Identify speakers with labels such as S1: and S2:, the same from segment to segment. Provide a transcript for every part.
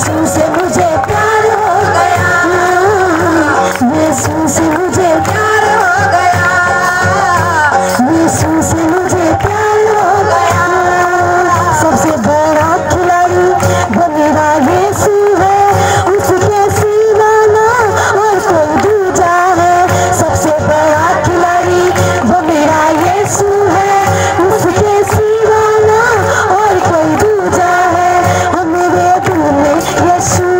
S1: यीशु से मुझे प्यार हो गया, यीशु से मुझे प्यार हो गया, यीशु से मुझे प्यार हो गया। सबसे बड़ा खिलाड़ी वो मेरा यीशु है, उसके सिवा ना और कोई दूजा है। सबसे बड़ा खिलाड़ी वो मेरा यीशु है, उसके सिवा ना और कोई दूजा है। और मेरे दिल में यीशु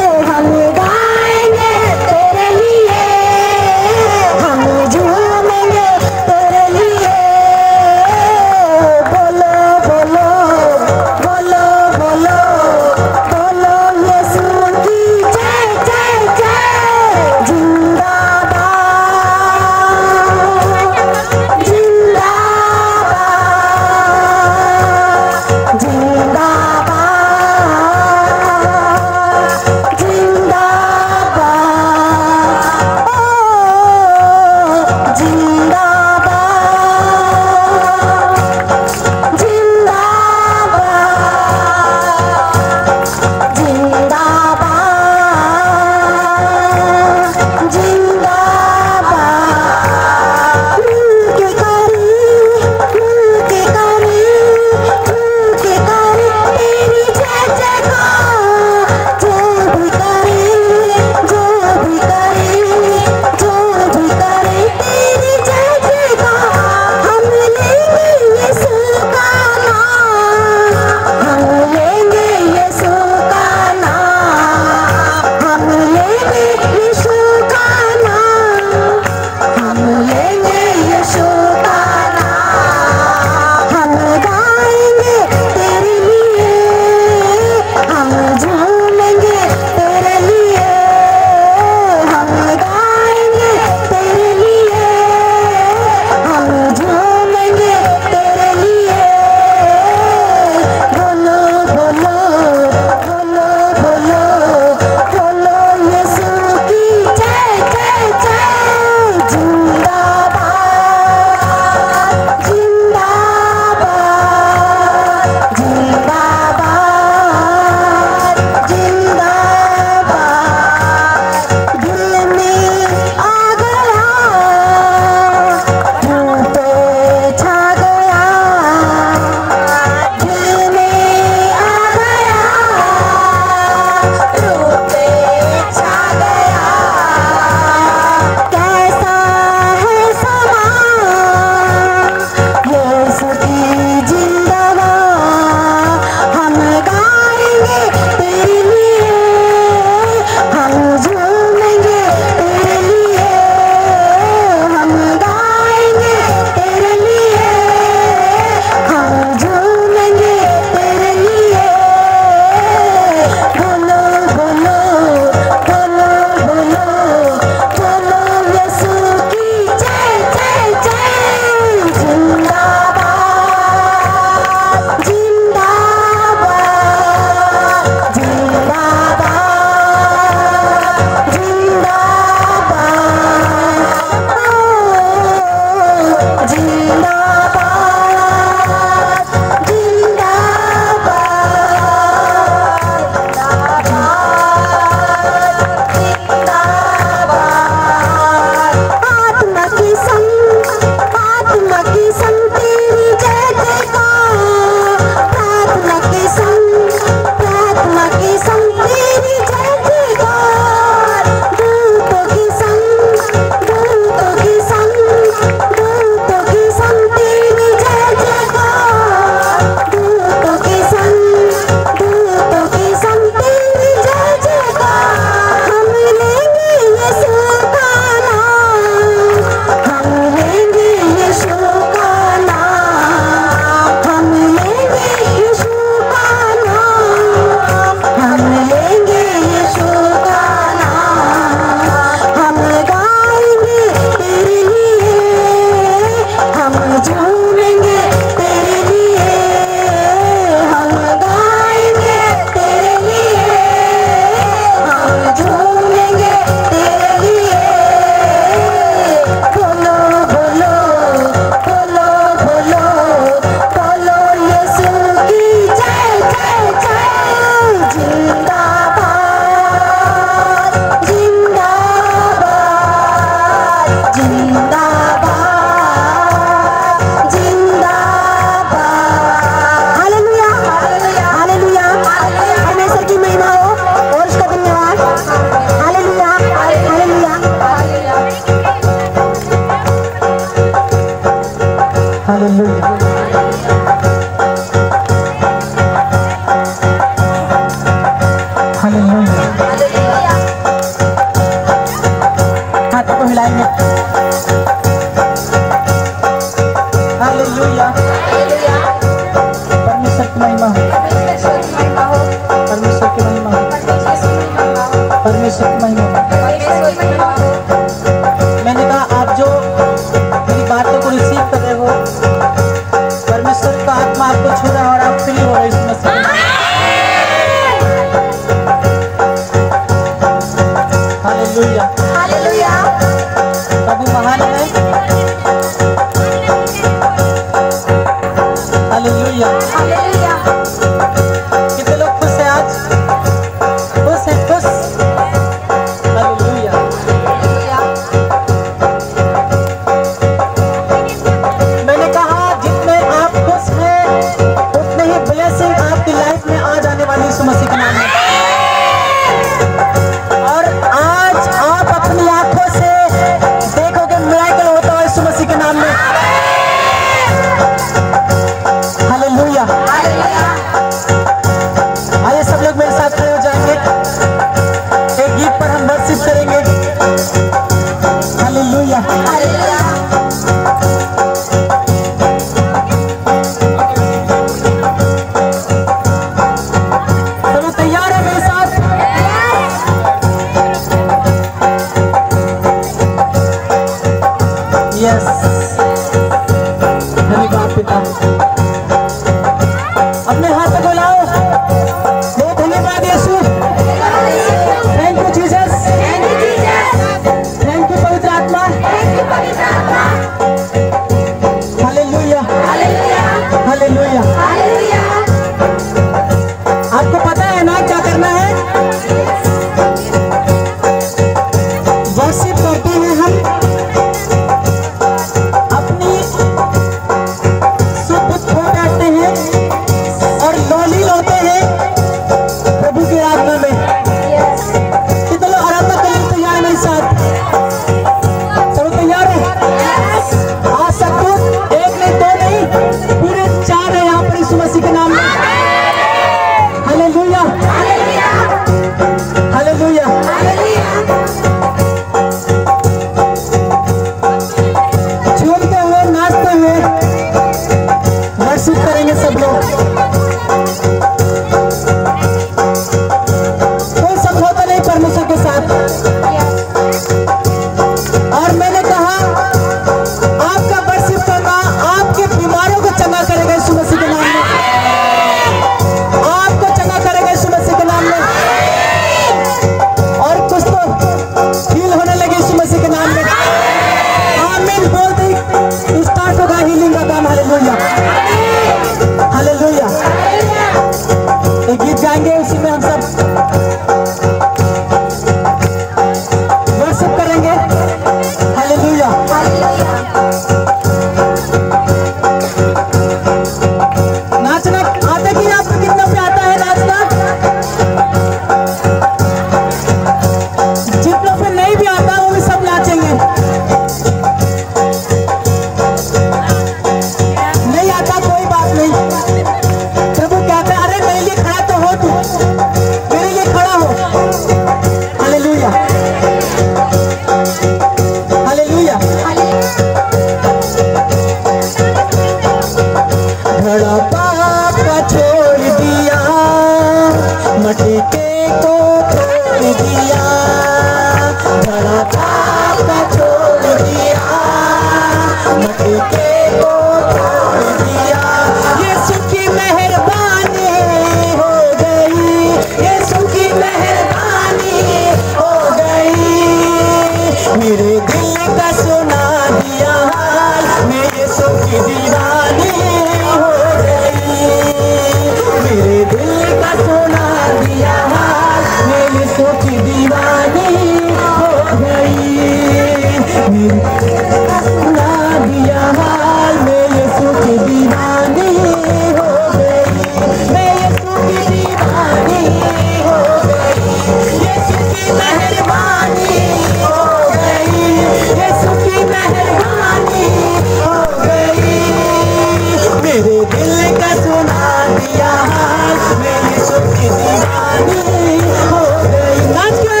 S1: दीवानी हो गई। नाच के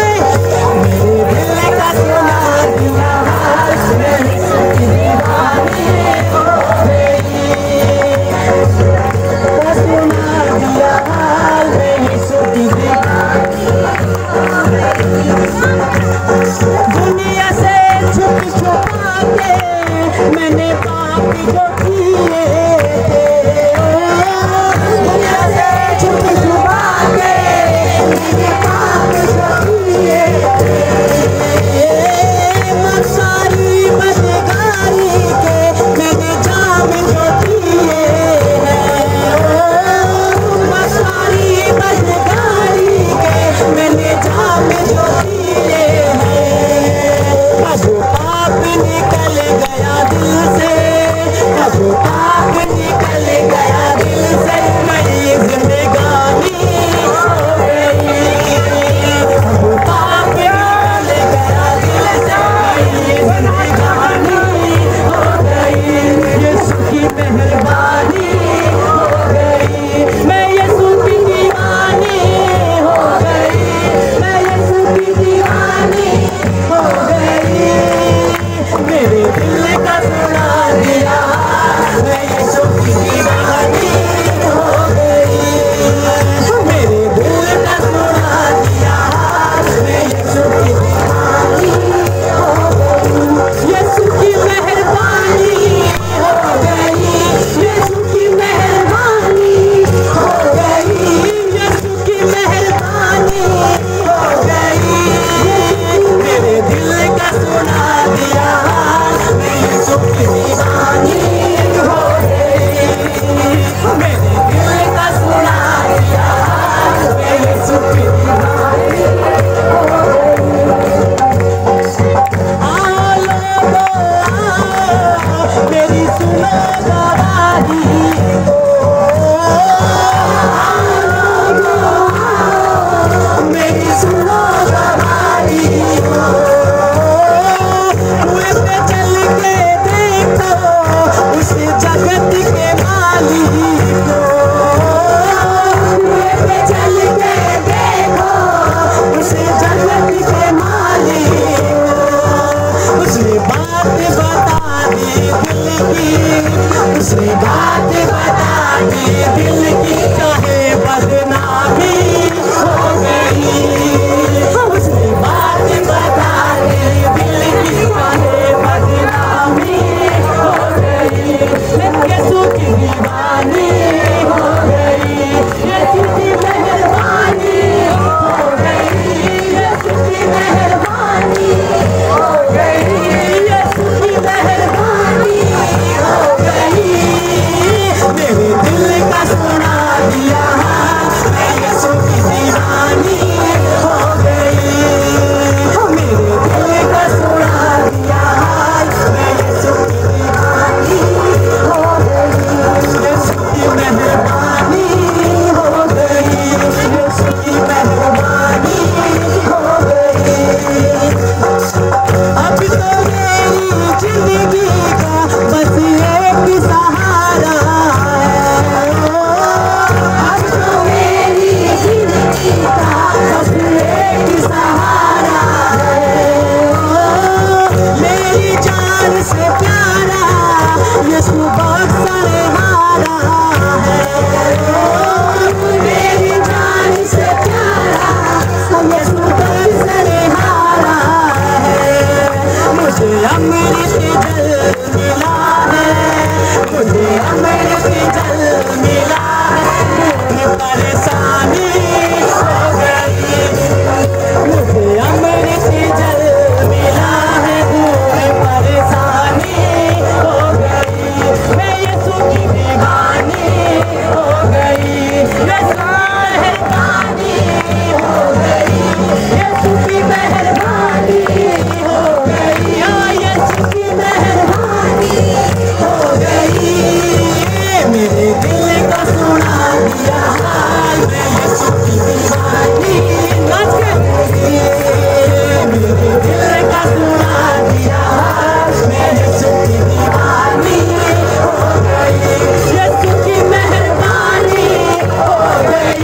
S1: मेरे दिल का सुना दिया हाल, मैं यीशु की दीवानी हो गई। सुना दिया हाल, मैं यीशु की दीवानी हो गई। दुनिया से छुप छुपा के मैंने पाप जो किए थे, दुनिया से छुप छुपा के मैंने पाप जो किए थे, सारी बदगारी के मैंने जाम जो किए हैं, सारी बदगारी के मैंने जाम जो किए हैं। अब पाप निकल गया दिल से, अब पाप निकल गया दिल से, मेरी जिंदगानी हो गई। अब पाप निकल गया दिल से, मेरी जिंदगानी हो गई। यीशु की मेहरबानी हो गई, मैं यीशु की दीवानी हो गई, मैं यीशु की दीवानी हो गई। मेरे दिल का सुना दिया, मैं यीशु की दीवानी हो गई। मेरे दिल का सुना दिया, मैं यीशु की दीवानी हो गई। यीशु की मेहरबानी हो गई, यीशु की मेहरबानी हो गई, यीशु की मेहरबानी हो गई। मेरे दिल का सुना दिया, मैं यीशु की दीवानी हो गई। मेरे दिल का सुना दिया, मैं यीशु की दीवानी हो गई। आओ लोगो आओ, मेरी सुनो गवाही को, आओ लोगो आओ, मेरी सुनो गवाही को। कुएं पे चल के देखो उस जगत के मालिक को, कुएं पे चल के देखो उस जगत के मालिक को। उसने बात बता दी दिल की, उसने बात बता दी दिल की, चाहे बदनामी हो गई। उसने बात बता दी दिल की, चाहे बदनामी हो गई। यीशु की दीवानी हो गई, यीशु की मेहरबानी हो गई, यीशु की मेहरबानी हो गई, यीशु की मेहरबानी हो गई। मेरे दिल का सुना दिया, मैं यीशु की दीवानी हो गई। मेरे दिल का सुना दिया, मैं यीशु की दीवानी हो गई। यीशु की मेहरबानी हो गई, यीशु की मेहरबानी हो गई। अब तो मेरी जिंदगी का बस एक सहारा है, अब तो मेरी जिंदगी का बस एक सहारा है। मेरी जान से प्यारा यीशु बख्शनहारा है, मेरी जान से प्यारा यीशु बख्शनहारा है। मुझे अमृत जल मिला है, मुझे अमृत जल मिला है। पूरी परेशानी हो गई, मुझे अमृत जल मिला है, पूरी परेशानी हो गई। मैं यीशु की दीवानी हो गई, यीशु मेहरबानी हो गई, यीशु की मेहरबानी हो गई, यीशु की मेहरबानी हो गई। मेरे दिल का सुना दिया हाल, मैं यीशु की दीवानी नाच के। मेरे दिल का सुना दिया हाल, मैं यीशु की दीवानी हो गई, यीशु की मेहरबानी हो गई।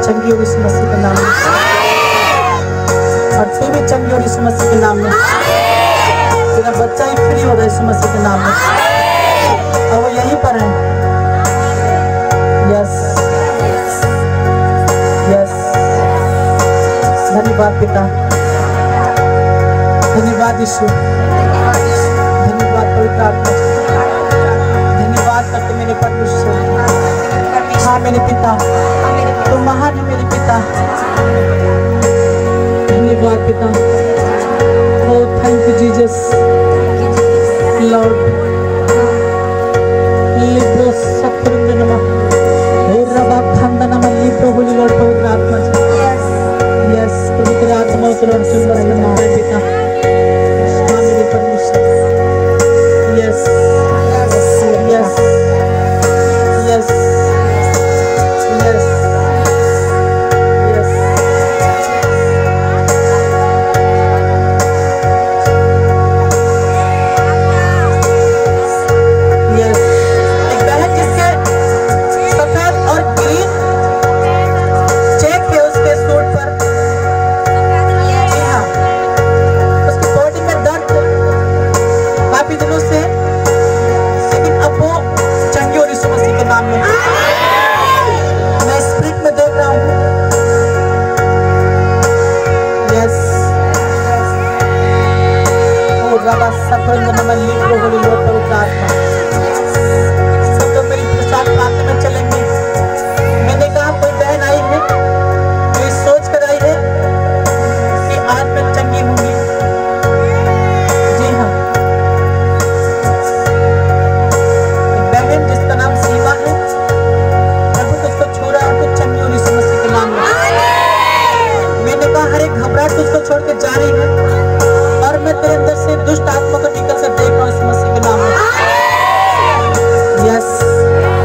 S2: चंगी हो यीशु मसीह के नाम में। और तू भी चंगी हो यीशु मसीह के नाम में। तेरा बच्चा ही फ्री होगा यीशु मसीह के नाम में। और वो यहीं पर है। Yes yes. धन्यवाद पिता, धन्यवाद यीशु, धन्यवाद पवित्र आत्मा, धन्यवाद करते मेरे परमेश्वर। हाँ मेरे पिता, तुम महान है मेरे पिता। धन्यवाद पिता। Oh thank you Jesus Lord। लिब्रो सत्रंदनमा और रबा खंडनमा लिब्रो होली लॉर्ड पवित्र आत्मा। यस पवित्र आत्मा को लॉर्ड सुंदर के नाम में पिता। हाँ मेरे परमेश्वर। यस यस यस यस सब लोग मेरी प्रसाद प्रार्थना में चलेंगे। मैंने कहा कोई बहन आई है तो इस सोच कर आई है कि आज मैं चंगी होंगी। जी हाँ, एक बहन जिसका नाम सीमा है, प्रभु उसको छोड़ा और कुछ चंगी हो यीशु मसीह के नाम में। मैंने कहा हर एक घबराहट उसको छोड़ के जा रही है और मैं तेरे अंदर से दुष्ट आत्मा को निकल कर देख रहा हूँ यीशु मसीह के नाम में। Yes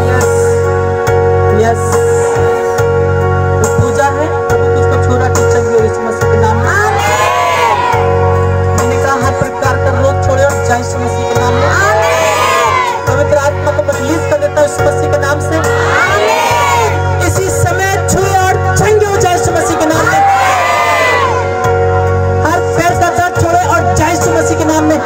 S2: yes yes. तो पूजा है, प्रभु तुझको छोड़ा कि चंगी हो यीशु मसीह के नाम में। मैंने कहा हर प्रकार का रोग छोड़े और जाए यीशु मसीह के नाम में। पवित्र आत्मा को रिलीज कर देता हूँ यीशु मसीह के नाम से। इसी समय छुए और चंगी हो जाए यीशु मसीह के नाम में। हर पैर का दर्द छोड़े और जाए यीशु मसीह के नाम में।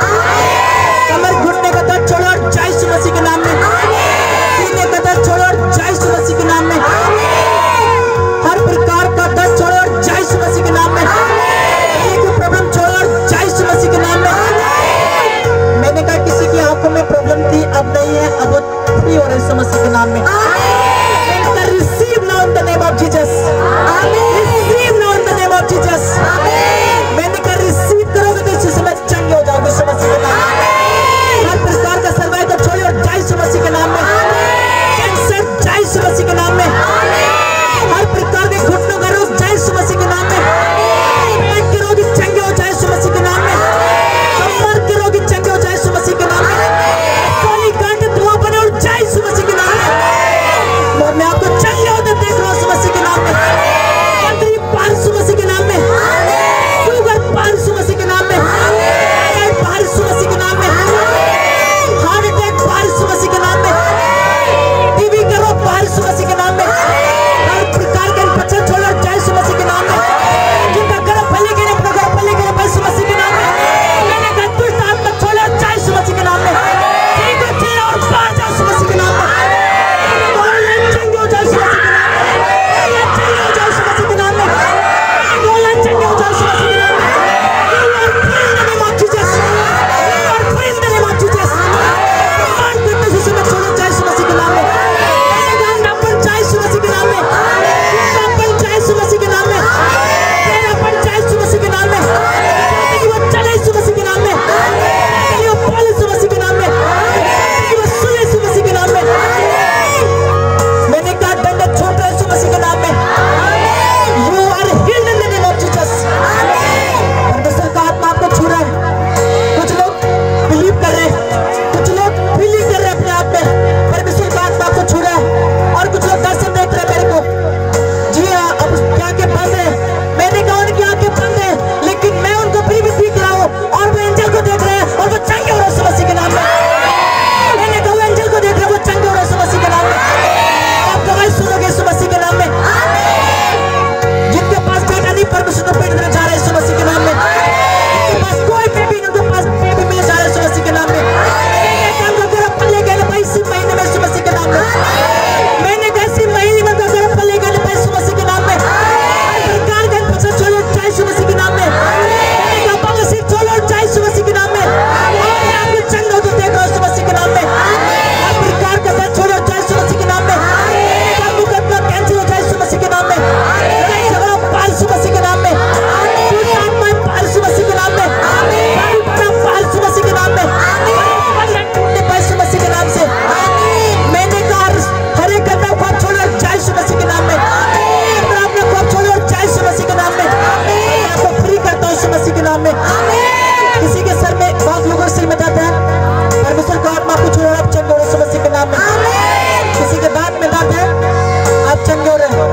S2: चंगे हो रहे हैं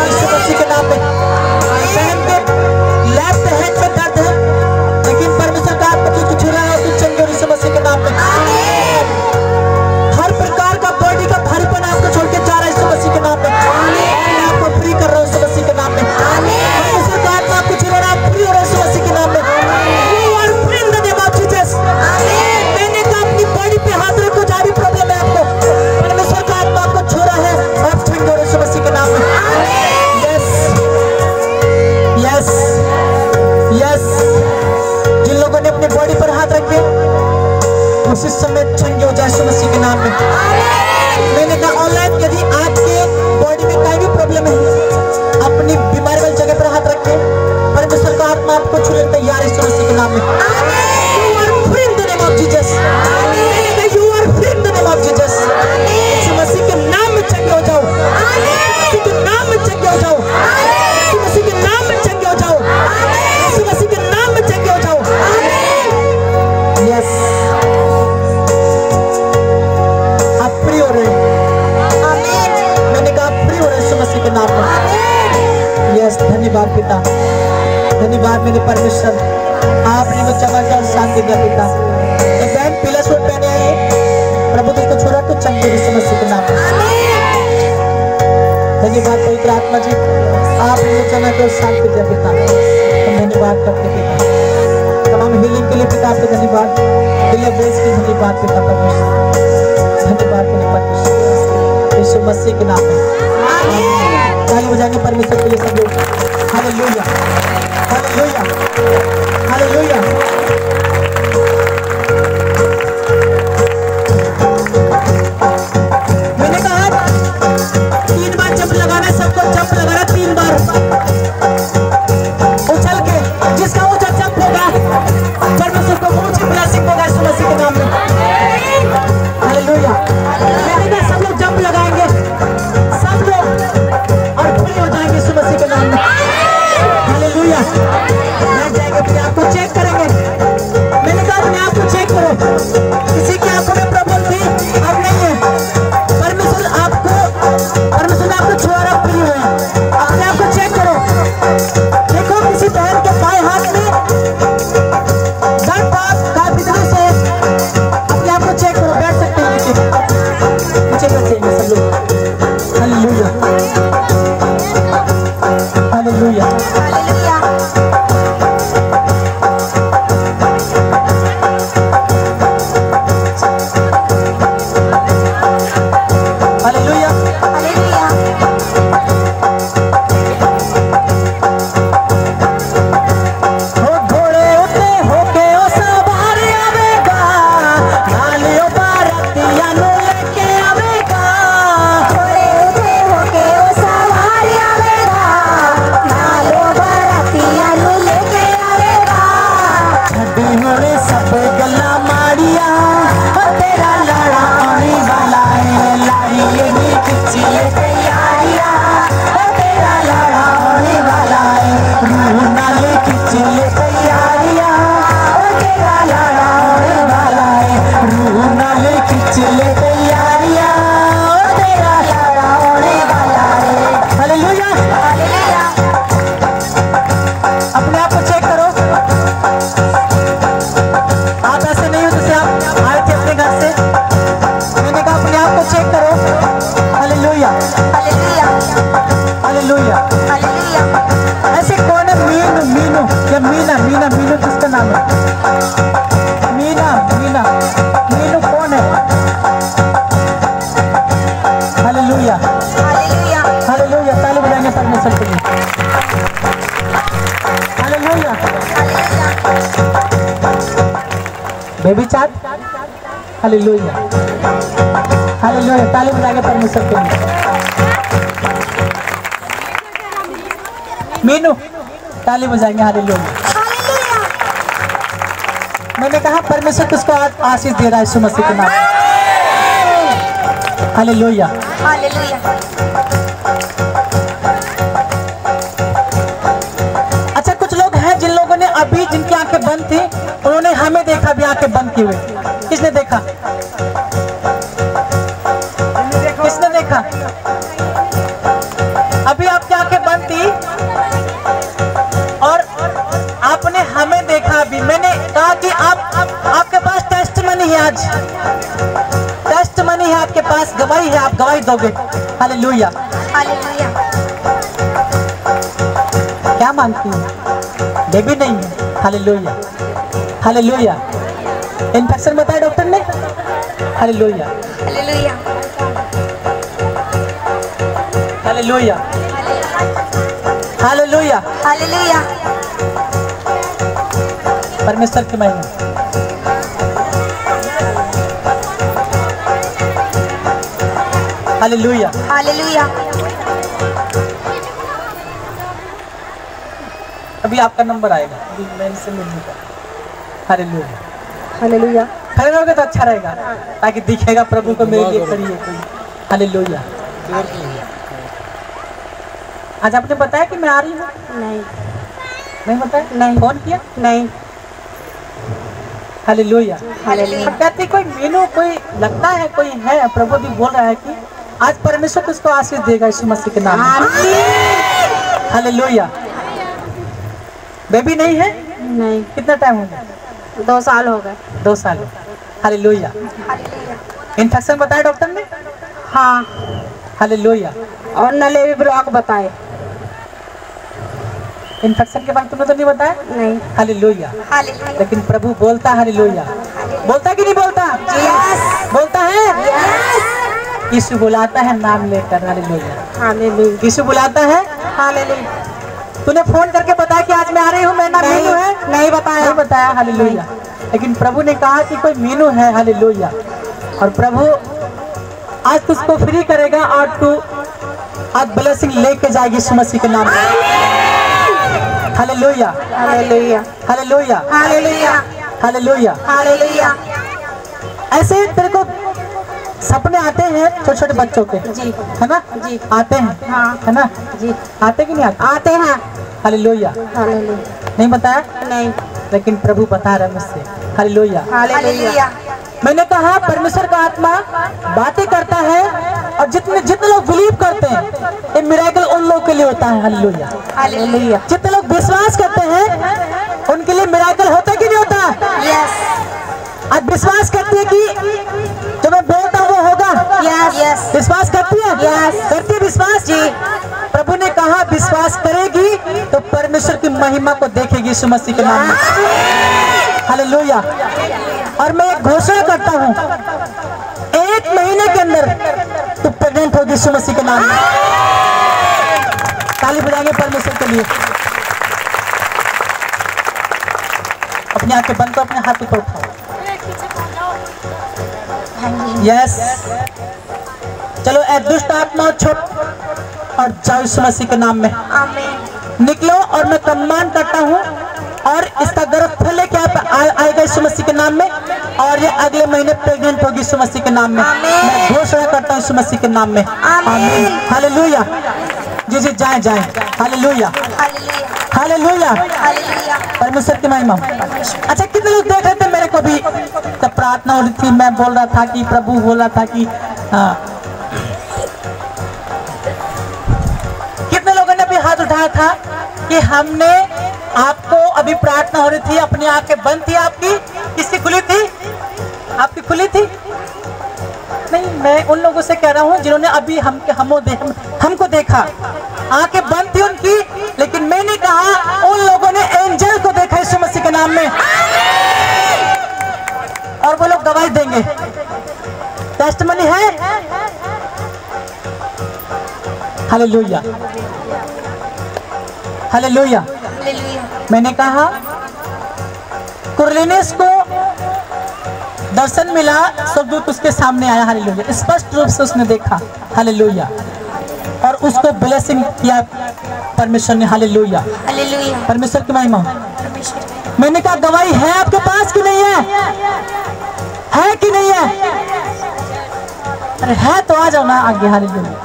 S2: यीशु मसीह के नाम में। बहन के लेफ्ट हैंड में दर्द है, लेकिन परमेश्वर का आत्मा तुझको छू रहा है, तू चंगे हो यीशु मसीह के नाम में। हर प्रकार का बॉडी का भारीपन आपको छोड़ के जा रहा है यीशु मसीह के नाम में। मैं आपको फ्री कर रहा हूँ यीशु मसीह के नाम में। परमेश्वर का आत्मा आपको छू रहा है, आप फ्री हो रहे हैं यीशु मसीह के नाम में। You are free in the name of Jesus। मैंने कहा अपनी बॉडी पे हाथ रखो, जहाँ भी प्रॉब्लम है आपको, परमेश्वर का आत्मा आपको छू रहा है, आप चंगे हो रहे हैं यीशु मसीह के नाम में। Yes yes yes. जिन लोगों ने अपनी बॉडी पर हाथ रखे उसी समय चंगे हो जाए यीशु मसीह के नाम में। मैंने कहा ऑनलाइन यदि आपके बॉडी में कोई भी प्रॉब्लम है, अपनी बीमारी वाली जगह पर हाथ रखें, परमेश्वर का आत्मा आपको छूने तैयार है यीशु मसीह के नाम में। You are free in the name of Jesus। मैंने कहा you are free in the name of Jesus। यीशु मसीह के नाम में चंगे हो जाओ, यीशु के नाम में चंगे हो जाओ, यीशु मसीह के नाम में चंगे हो जाओ, यीशु मसीह के नाम में चंगे हो जाओ। यस, आप फ्री हो रहे हैं। मैंने कहा आप फ्री हो रहे हैं यीशु मसीह के नाम में। यस, धन्यवाद पिता, धन्यवाद मेरे परमेश्वर, आपने मुझे चमक और शांति दिया पिता। ये बहन पीला सूट पहने आए, प्रभु तुझको छोड़ा तो चंगे यीशु मसीह के नाम में। धन्यवाद पवित्र आत्मा जी, आपने मुझे चमक और शांति दिया पिता। हम धन्यवाद करते पिता, तमाम हीलिंग के लिए पिता आपको धन्यवाद, डिलीवरेंस के धन्यवाद पिता परमेश्वर, धन्यवाद मेरे परमेश्वर यीशु मसीह के नाम में। ताली बजाएंगे परमेश्वर के लिए सब लोग। Hallelujah hallelujah hallelujah. मैंने कहा 3 बार जंप लगाना है, सबको जंप लगाना 3 बार उछल के, जिसका ऊंचा जंप होगा परमेश्वर को ऊंची ब्लेसिंग होगा यीशु मसीह के नाम में। हालेलुया। मैंने कहा सब लोग जंप लगाएंगे, सब लोग, और फ्री हो जाएंगे यीशु मसीह के नाम में। हालेलुया। बैठ जाएंगे, अपने आप को चेक करेंगे। मैंने कहा अपने आप को चेक करो, किसी की आंखों में प्रॉब्लम थी अब नहीं है, परमेश्वर ने आपको छुआ रहा, फ्री हुए। अपने आप को चेक करो, देखो किसी बहन के बाएं हाथ में दर्द था काफी दिनों से, अपने आप को चेक करो। बैठ सकते हैं नीचे बैठ जाएंगे सब लोग। Hallelujah hallelujah hallelujah hallelujah. हो घोड़े उते होके ओ सवारी आवेगा, नालियों बारातियां नु लेके आवेगा।
S1: घोड़े उते होके ओ सवारी आवेगा, नालो बारातियां नु लेके आवेगा।
S2: छड्डी होने सब गल्ला माड़िया, तेरा लाड़ा आने वाला है, लाड़ी ये किसी
S1: तैयारियां,
S2: तेरा लाड़ा आने वाला है, रूह नाले किचले
S1: तैयारियां,
S2: तेरा लाड़ा आने वाला है, रूह नाले किचले
S1: तैयारियां, तेरा लाड़ा होने वाला है।
S2: हालेलुया।
S1: हालेलुया।
S2: अपने आप को चेक करो, आप ऐसे नहीं हो जैसे आप आए थे अपने घर से। मैंने कहा अपने आप को चेक करो। Hallelujah
S1: hallelujah
S2: hallelujah.
S1: हालेलुया।
S2: ऐसे कौन है? मीनू मीनू या मीना मीना मीनू किसका नाम है? मीना मीना मीनू कौन है? Hallelujah
S1: hallelujah.
S2: हालेलुया। ताली बजाएंगे परमेश्वर के लिए। हालेलुया। बेबी चाट। Hallelujah hallelujah. ताली बजाएंगे परमेश्वर के लिए। मीनू ताली बजाएंगे। हालेलुया। मैंने कहा परमेश्वर किसको आशीष दे रहा है यीशु मसीह के नाम। Hallelujah
S1: hallelujah.
S2: अच्छा, कुछ लोग हैं जिन लोगों ने अभी जिनकी आंखें बंद थी, उन्होंने हमें देखा भी आंखें बंद किए हुए। किसने देखा? किसने देखा? आपने हमें देखा अभी। मैंने कहा कि आपके पास टेस्टमनी है, आज टेस्टमनी है आपके पास, गवाही है, आप गवाही दोगे। हालेलुया।
S3: हालेलुया।
S2: क्या मांगती है? बेबी नहीं है। Hallelujah hallelujah. इन्फेक्शन बताया डॉक्टर ने। Hallelujah
S3: hallelujah.
S2: Hallelujah hallelujah.
S3: Hallelujah.
S2: परमेश्वर की महिमा। हालेलुया।
S3: हालेलुया।
S2: अभी आपका नंबर आएगा, अभी मैं इनसे मिलने का। Hallelujah
S1: hallelujah.
S2: खड़े रहोगे तो अच्छा रहेगा, ताकि दिखेगा प्रभु को मेरे लिए खड़ी है कोई। हालेलुया। आज आपने बताया कि मैं आ रही हूँ?
S1: नहीं
S2: नहीं बताया?
S1: नहीं।
S2: फोन किया?
S1: नहीं।
S2: हालेलुया।
S3: हालेलुया।
S2: अब कहते कोई मीनू, कोई लगता है कोई है, प्रभु भी बोल रहा है कि आज परमेश्वर किसको आशीष देगा यीशु मसीह के नाम में। हालेलुया। बेबी नहीं है?
S1: नहीं।
S2: कितना टाइम हो गया?
S1: 2 साल हो गए।
S2: 2 साल। हालेलुया।
S3: हालेलुया।
S2: इन्फेक्शन बताया डॉक्टर ने?
S1: हाँ।
S2: हालेलुया।
S1: और नले भी ब्लॉक बताए।
S2: इन्फेक्शन के बाद तुमने तो नहीं बताया?
S1: नहीं।
S2: हालेलुया।
S3: हालेलुया।
S2: लेकिन प्रभु बोलता है। हालेलुया। बोलता कि नहीं बोलता? बोलता है। यीशु बुलाता है नाम लेकर। हालेलुया।
S1: हालेलुया।
S2: यीशु बुलाता है।
S1: हालेलुया।
S2: तूने फोन करके बताया कि आज मैं आ रही हूँ, मेरा नाम मीनू है?
S1: नहीं बताया।
S2: नहीं बताया। हालेलुया। लेकिन प्रभु ने कहा कि कोई मीनू है। हालेलुया। और प्रभु आज तुझको फ्री करेगा और तू आज ब्लेसिंग लेके जाएगी यीशु मसीह के नाम में। Hallelujah
S1: hallelujah.
S2: Hallelujah
S1: hallelujah.
S2: Hallelujah.
S1: Hallelujah.
S2: ऐसे तेरे को सपने आते हैं छोटे छोटे बच्चों के,
S1: जी।
S2: है ना?
S1: जी।
S2: आते हैं।
S1: हाँ।
S2: है ना?
S1: जी।
S2: आते कि नहीं आते?
S1: आते हैं।
S2: हालेलुया।
S1: हालेलुया।
S2: नहीं बताया?
S1: नहीं।
S2: लेकिन प्रभु बता रहा है मुझसे। हालेलुया।
S1: हालेलुया।
S2: मैंने कहा परमेश्वर का आत्मा बातें करता है, और जितने लोग बिलीव करते हैं ये मिरेकल उन लोगों के लिए होता है। हालेलुया।
S1: हालेलुया।
S2: जितने लोग विश्वास करते हैं उनके लिए मिरेकल होता है कि नहीं होता?
S3: यस।
S2: आज विश्वास करती है कि जो मैं बोलता हूँ वो होगा?
S3: यस।
S2: विश्वास करती है? करती है विश्वास? जी। प्रभु ने कहा विश्वास करेगी तो परमेश्वर की महिमा को देखेगी यीशु मसीह के नाम में। हालेलुया। और मैं एक घोषणा करता हूँ, 1 महीने के अंदर तू प्रेग्नेंट होगी यीशु मसीह के नाम में। ताली बजाएंगे परमेश्वर के लिए। अपनी आंखें बंद करो, अपने हाथ ऊपर उठाओ। यस। चलो ए दुष्ट आत्मा छोड़ और जाओ यीशु मसीह के नाम में।
S3: आमीन।
S2: निकलो। और मैं कम्मान करता हूँ और इसका गर्भ फले क्या आएगा यीशु मसीह के नाम में, और ये अगले महीने प्रेग्नेंट होगी यीशु मसीह के नाम में। मैं घोषणा करता हूँ यीशु मसीह के नाम में। आमीन। हालेलुया। जी जी जाए जाए। Hallelujah
S3: hallelujah.
S2: हालेलुया।
S3: हालेलुया।
S2: परमेश्वर की महिमा। अच्छा, कितने लोग देख रहे थे मेरे को भी जब प्रार्थना हो रही थी, मैं बोल रहा था कि प्रभु बोल रहा था कि हाँ। कितने लोगों ने अभी हाथ उठाया था कि हमने आपको, अभी प्रार्थना हो रही थी, अपनी आंखें बंद थी आपकी, किसकी खुली थी? आपकी खुली थी? नहीं, मैं उन लोगों से कह रहा हूँ जिन्होंने अभी हमको देखा, आंखें बंद थी उनकी, लेकिन मैंने कहा उन लोगों ने एंजल को देखा यीशु मसीह के नाम में, और वो लोग गवाही देंगे। टेस्टमनी है। Hallelujah hallelujah.
S3: हालेलुया।
S2: मैंने कहा कुरलेनेस को दर्शन मिला, स्वर्गदूत उसके सामने आया। हालेलुया। स्पष्ट रूप से उसने देखा। हालेलुया। और उसको ब्लेसिंग किया परमेश्वर ने। हालेलुया।
S3: हालेलुया।
S2: परमेश्वर की महिमा।
S3: परमेश्वर।
S2: मैंने कहा गवाही है आपके पास कि नहीं है? है कि नहीं है? अरे है तो आ जाओ ना आगे। हालेलुया।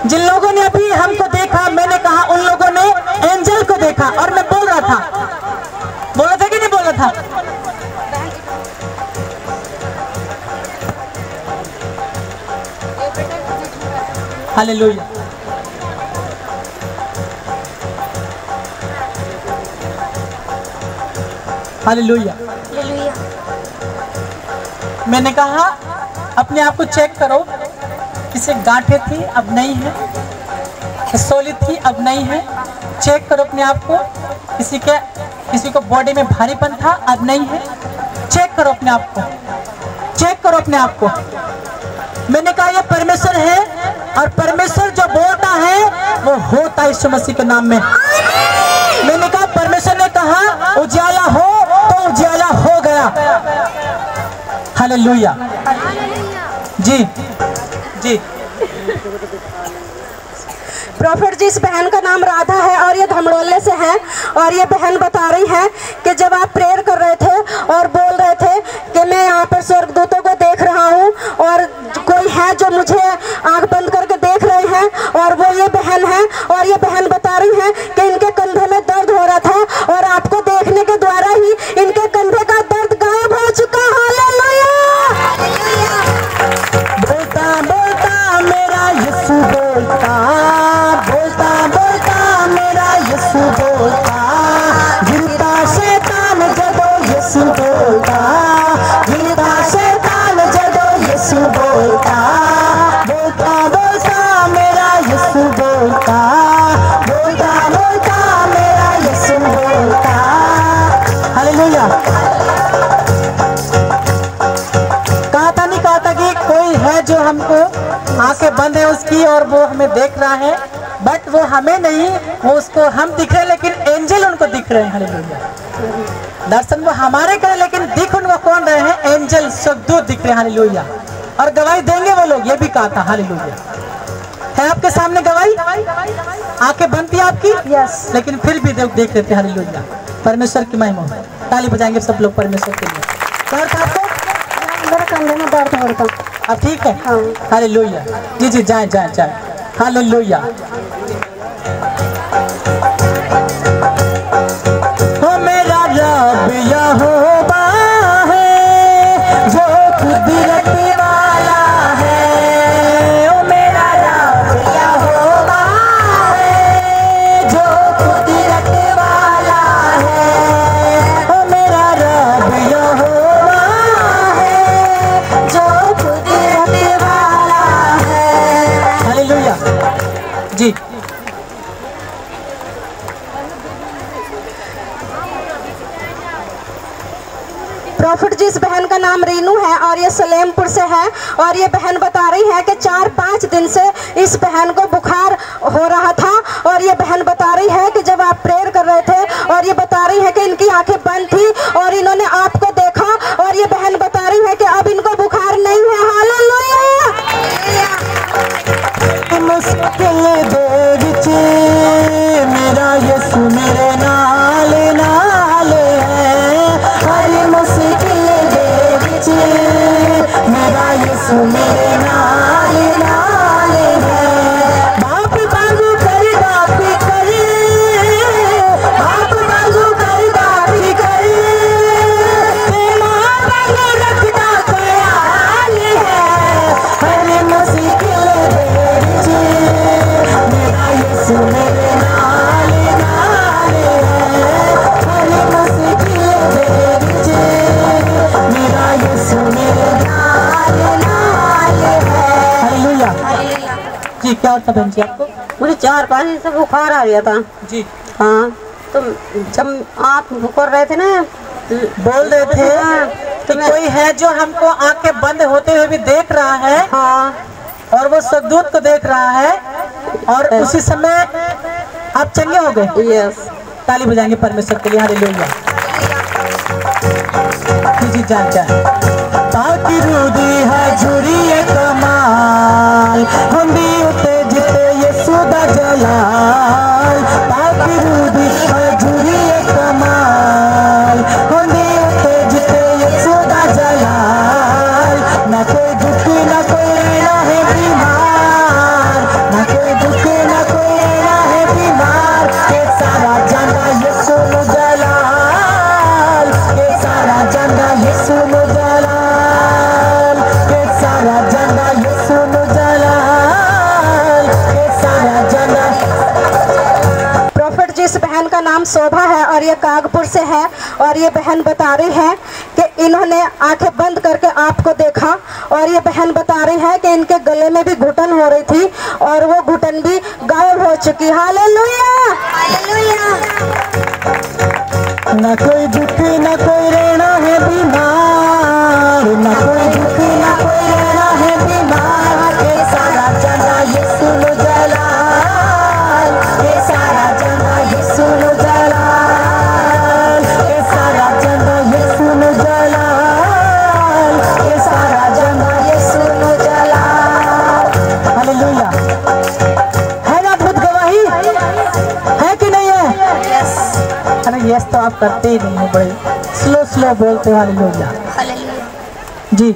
S2: जिन लोगों ने अभी हमको देखा, मैंने कहा उन लोगों ने एंजल को देखा, और मैं बोल रहा था कि नहीं बोल रहा था? हालेलुया। हालेलुया।
S3: हालेलुया।
S2: मैंने कहा अपने आप को चेक करो, किसी गांठें थी अब नहीं है, सोली थी अब नहीं है। चेक करो अपने आप को, किसी को बॉडी में भारीपन था अब नहीं है। चेक करो अपने आप को, चेक करो अपने आप को। मैंने कहा ये परमेश्वर है और परमेश्वर जो बोलता है वो होता है यीशु मसीह के नाम में। मैंने कहा परमेश्वर ने कहा उजाला हो तो उजाला हो गया। हालेलुया। जी जी।
S1: प्रॉफिट जी, इस बहन का नाम राधा है और ये धमड़ोले से है। और ये बहन बता रही है कि जब आप प्रेयर कर रहे थे और बोल रहे थे कि मैं यहाँ पर स्वर्गदूतों को देख रहा हूँ और कोई है जो मुझे आंख बंद करके देख रहे हैं, और वो ये बहन है। और ये बहन बता रही है कि इनके कंधे में दर्द हो रहा था और आपको देखने के द्वारा ही इनके कंधे का दर्द गायब हो चुका। हालेलुया।
S2: बोलता बोलता मेरा यीशु बोलता, बोलता बोलता मेरा यीशु बोलता, गिरता शैतान जदो यीशु बोलता, गिरता शैतान जदो यीशु बोलता, बोलता बोलता मेरा यीशु बोलता, बोलता बोलता मेरा यीशु बोलता। हालेलुया। कहा था कि कोई है जो हमको आंखें बंद है उसकी और वो हमें देख रहा है, बट वो हमें नहीं, वो उसको हम दिख रहे हैं लेकिन एंजल उनको दिख रहे हैं। हालेलुया। दर्शन वो हमारे करें लेकिन दिख उनको कौन रहे हैं? एंजल, स्वर्गदूत दिख रहे हैं। हालेलुया। और गवाही देंगे वो लोग, ये भी कहा था। हालेलुया। है आपके सामने गवाही, आंखें बंद थी आपकी,
S1: यस,
S2: लेकिन फिर भी देख रहे थे। हालेलुया। परमेश्वर की महिमा हो। ताली बजाएंगे सब लोग परमेश्वर के लिए। क्या था आपको?
S1: मेरे कंधे में दर्द हो रहा था।
S2: अब ठीक है।
S1: हाँ।
S2: हालेलुया। जी जी, जाए जाए जाए। हालेलुया। हो मेरा रब यहोवा है जो कुदरत वाला है। ओ मेरा रब यहोवा है जो कुदरत वाला है। ओ मेरा रब यहोवा है जो कुदरत वाला है। हालेलुया। जी।
S1: प्रॉफिट जी, इस बहन का नाम रीनू है और ये सलेमपुर से है। और ये बहन बता रही है कि 4-5 दिन से इस बहन को बुखार हो रहा था। और ये बहन बता रही है कि जब आप प्रेयर कर रहे थे, और ये बता रही है कि इनकी आंखें बंद थी और इन्होंने आपको देखा। और ये बहन बता रही है कि अब इनको बुखार नहीं है। हालेलुया।
S2: मुश्किल दे विच मेरा यीशु मेरे नाल नाल है। हर मुश्किल दे विच मेरा यीशु मेरे नाल नाल है। बाप बागू कर बापी करे, बाप बागू कर बापी करे, मां बागू रखता ख्याल है। हर मुश्किल दे विच मेरा यीशु मेरे नाल नाल है। हर मुश्किल दे विच मेरा यीशु मेरे नाल नाल है। हालेलुया।
S3: हालेलुया।
S2: जी, क्या होता बहन जी आपको?
S1: मुझे 4-5 दिन से बुखार आ रहा था।
S2: जी।
S1: हाँ, तो जब आप कर रहे थे ना,
S2: बोल रहे थे कि कोई है जो हमको आंखें बंद होते हुए भी देख रहा है।
S1: हाँ,
S2: और वो स्वर्गदूत को देख रहा है और उसी समय आप चंगे हो गए।
S1: यस।
S2: ताली बजाएंगे परमेश्वर के लिए। हालेलुया। जी जान जाए ताकि रूदी हजूरी कमाल हुंदी उते जिते यीशु दा जलाल। ताकि रूदी हजूरी कमाल हुंदी उते जिते यीशु दा जलाल। ना कोई दुख ना कोई रहना है बीमार, ना कोई दुख ना कोई रहना है बीमार। के सारा जाना यीशु नु जलाल, के सारा जाना यीशु नु जलाल, के सारा जाना यीशु नु जलाल, के सारा जाना।
S1: प्रॉफिट जी, इस बहन का नाम शोभा है है और ये कागपुर से है। और ये बहन बता रही है कि इन्होंने आंखें बंद करके आपको देखा और ये बहन बता रही है कि इनके गले में भी घुटन हो रही थी और वो घुटन भी गायब हो चुकी। Hallelujah, hallelujah.
S2: न कोई दुख न कोई रहना है बीमार, न कोई दुख न कोई रहना है बीमार। ये सारा जना यीशु नु जलाल, ये सारा जना यीशु नु जलाल, ये सारा जना यीशु नु जलाल, ये सारा जना यीशु नु जलाल। हालेलुया। है ना अद्भुत गवाही, है कि नहीं है? अरे यस तो आप करते ही नहीं हो, बड़े स्लो बोलते हो। हालेलुया।
S3: हालेलुया।
S2: जी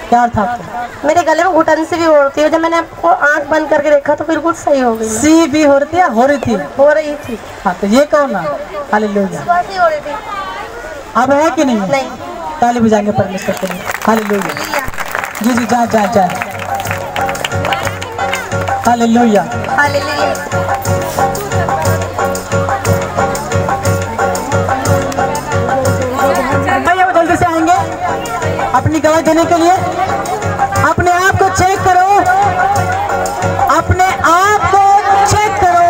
S2: क्या था आपको?
S1: मेरे गले में घुटन से भी हो रही है। जब मैंने आपको आंख बंद करके देखा तो बिल्कुल सही हो गई।
S2: सी भी हो रही थी या हो रही थी?
S1: हो रही थी।
S2: हाँ तो ये कौन ना? हालेलुया।
S1: हो रही थी।
S2: अब है कि नहीं?
S1: नहीं।
S2: ताली बजाएंगे परमेश्वर के लिए। हालेलुया। जी जी जा हालेलुया।
S3: हालेलुया।
S2: जल्दी से आएंगे अपनी गवाही देने के लिए। अपने आप को चेक करो, अपने आप को चेक करो,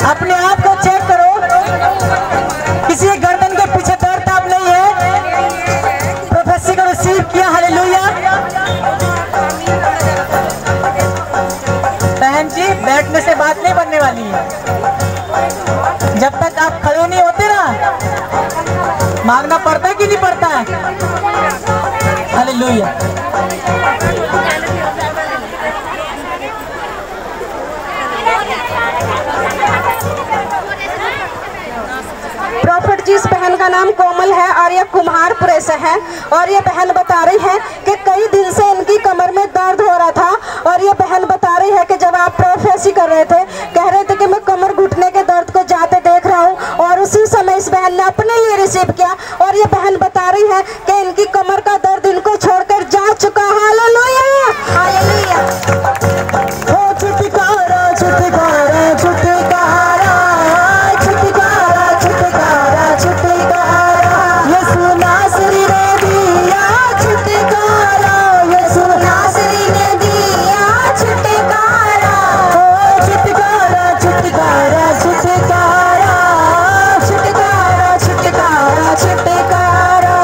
S2: अपने आप को चेक करो। किसी गर्दन के पीछे दर्द आप नहीं है, प्रोफेसी को रिसीव किया। हालेलुया। बहन जी बैठने से बात नहीं बनने वाली है। जब तक आप खड़े नहीं होते ना, मांगना पड़ता है कि नहीं पड़ता है? हालेलुया।
S1: प्रॉफिट जी, इस बहन का नाम कोमल है और ये कुम्हारपुरे से है। और ये बहन बता रही है कि कई दिन से इनकी कमर में दर्द हो रहा था। और ये बहन बता रही है कि जब आप प्रोफेसी कर रहे थे, कह रहे थे कि मैं कमर घुटने के दर्द को जाते देख रहा हूँ, और उसी समय इस बहन ने अपने लिए रिसीव किया। और ये बहन बता रही है कि इनकी कमर का दर्द इनको छोड़कर जा चुका। Hallelujah, hallelujah.
S2: ओ छुटकारा छुटकारा छुटकारा छुटकारा छुटकारा छुटकारा, यीशु नासरी ने दिया छुटकारा, यीशु नासरी ने दिया छुटकारा। ओ छुटकारा छुटकारा छुटकारा छुटकारा छुटकारा छुटकारा।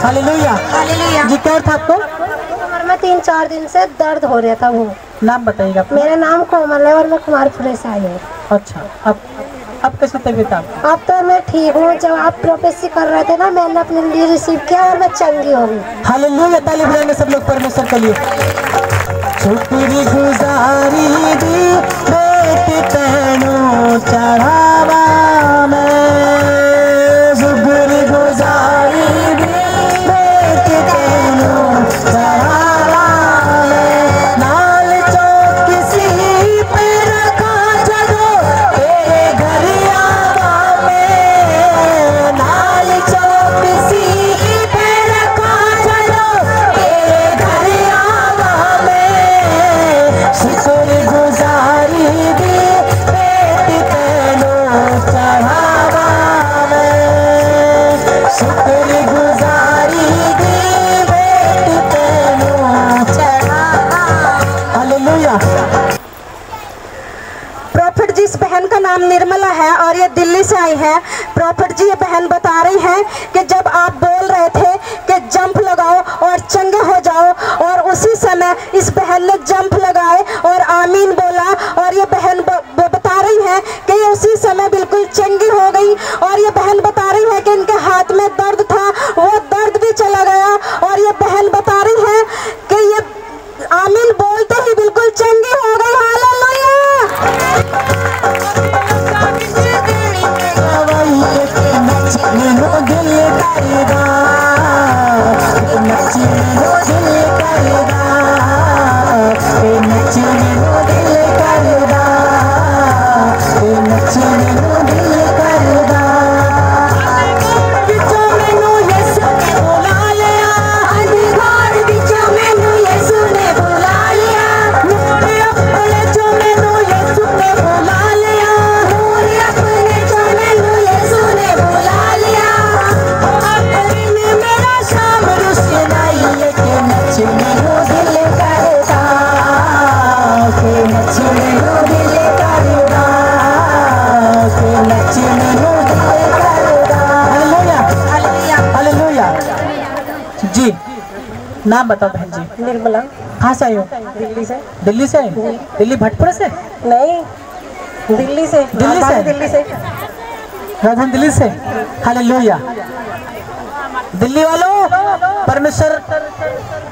S2: Hallelujah,
S3: hallelujah.
S2: जी क्या था आपको?
S1: कमर में 3-4 दिन से दर्द हो रहा था। वो
S2: नाम बताइएगा अपना।
S1: मेरा नाम कोमल है और मैं कुमारपुरे से आई हूँ।
S2: अच्छा, अब कैसी तबीयत आपकी?
S1: अब तो मैं ठीक हूँ। जब आप प्रोफेसी कर रहे थे ना, मैंने अपने लिए रिसीव किया और मैं चंगी हो गई।
S2: हालेलुया। ताली बजाएंगे सब लोग परमेश्वर के लिए। शुक्र गुजारी दी बेटी तैनू चढ़ावा में, शुक्र गुजारी दी बेटी तैनू चढ़ावा में, नाल चौकिसी पे रखा जदो तेरे घर आवा में, नाल चौकिसी पे रखा जदो तेरे घर आवा में, शुक्र गुजारी दी बेटी तैनू चढ़ावा में, शुक्र गुजारी दी बेटी तैनू चढ़ावा। हालेलुया।
S1: प्रॉफिट जी, इस बहन का नाम निर्मला है और ये दिल्ली से आई है। प्रॉफिट जी, ये बहन बता रही है कि जब आप बोल रहे थे कि जंप लगाओ और चंगे हो जाओ, और उसी समय इस बहन ने जंप लगाए और आमीन बोला। और ये बहन बता रही है कि ये उसी समय बिल्कुल चंगी हो गई। और ये बहन बता रही है कि इनके हाथ में दर्द था, वो दर्द भी चला गया। और ये बहन बता रही है कि ये आमीन बोलते ही बिल्कुल चंगी हो गई। हालेलुया। हालेलुया।
S2: हालेलुया। जी, नाम बताओ बहन जी।
S1: निर्मला।
S2: कहाँ से आई हो?
S1: दिल्ली से।
S2: दिल्ली से आई? दिल्ली भटपुरा से?
S1: नहीं, दिल्ली से।
S2: दिल्ली से?
S1: दिल्ली से।
S2: राजधानी दिल्ली से। हालेलुया। दिल्ली वालों, परमेश्वर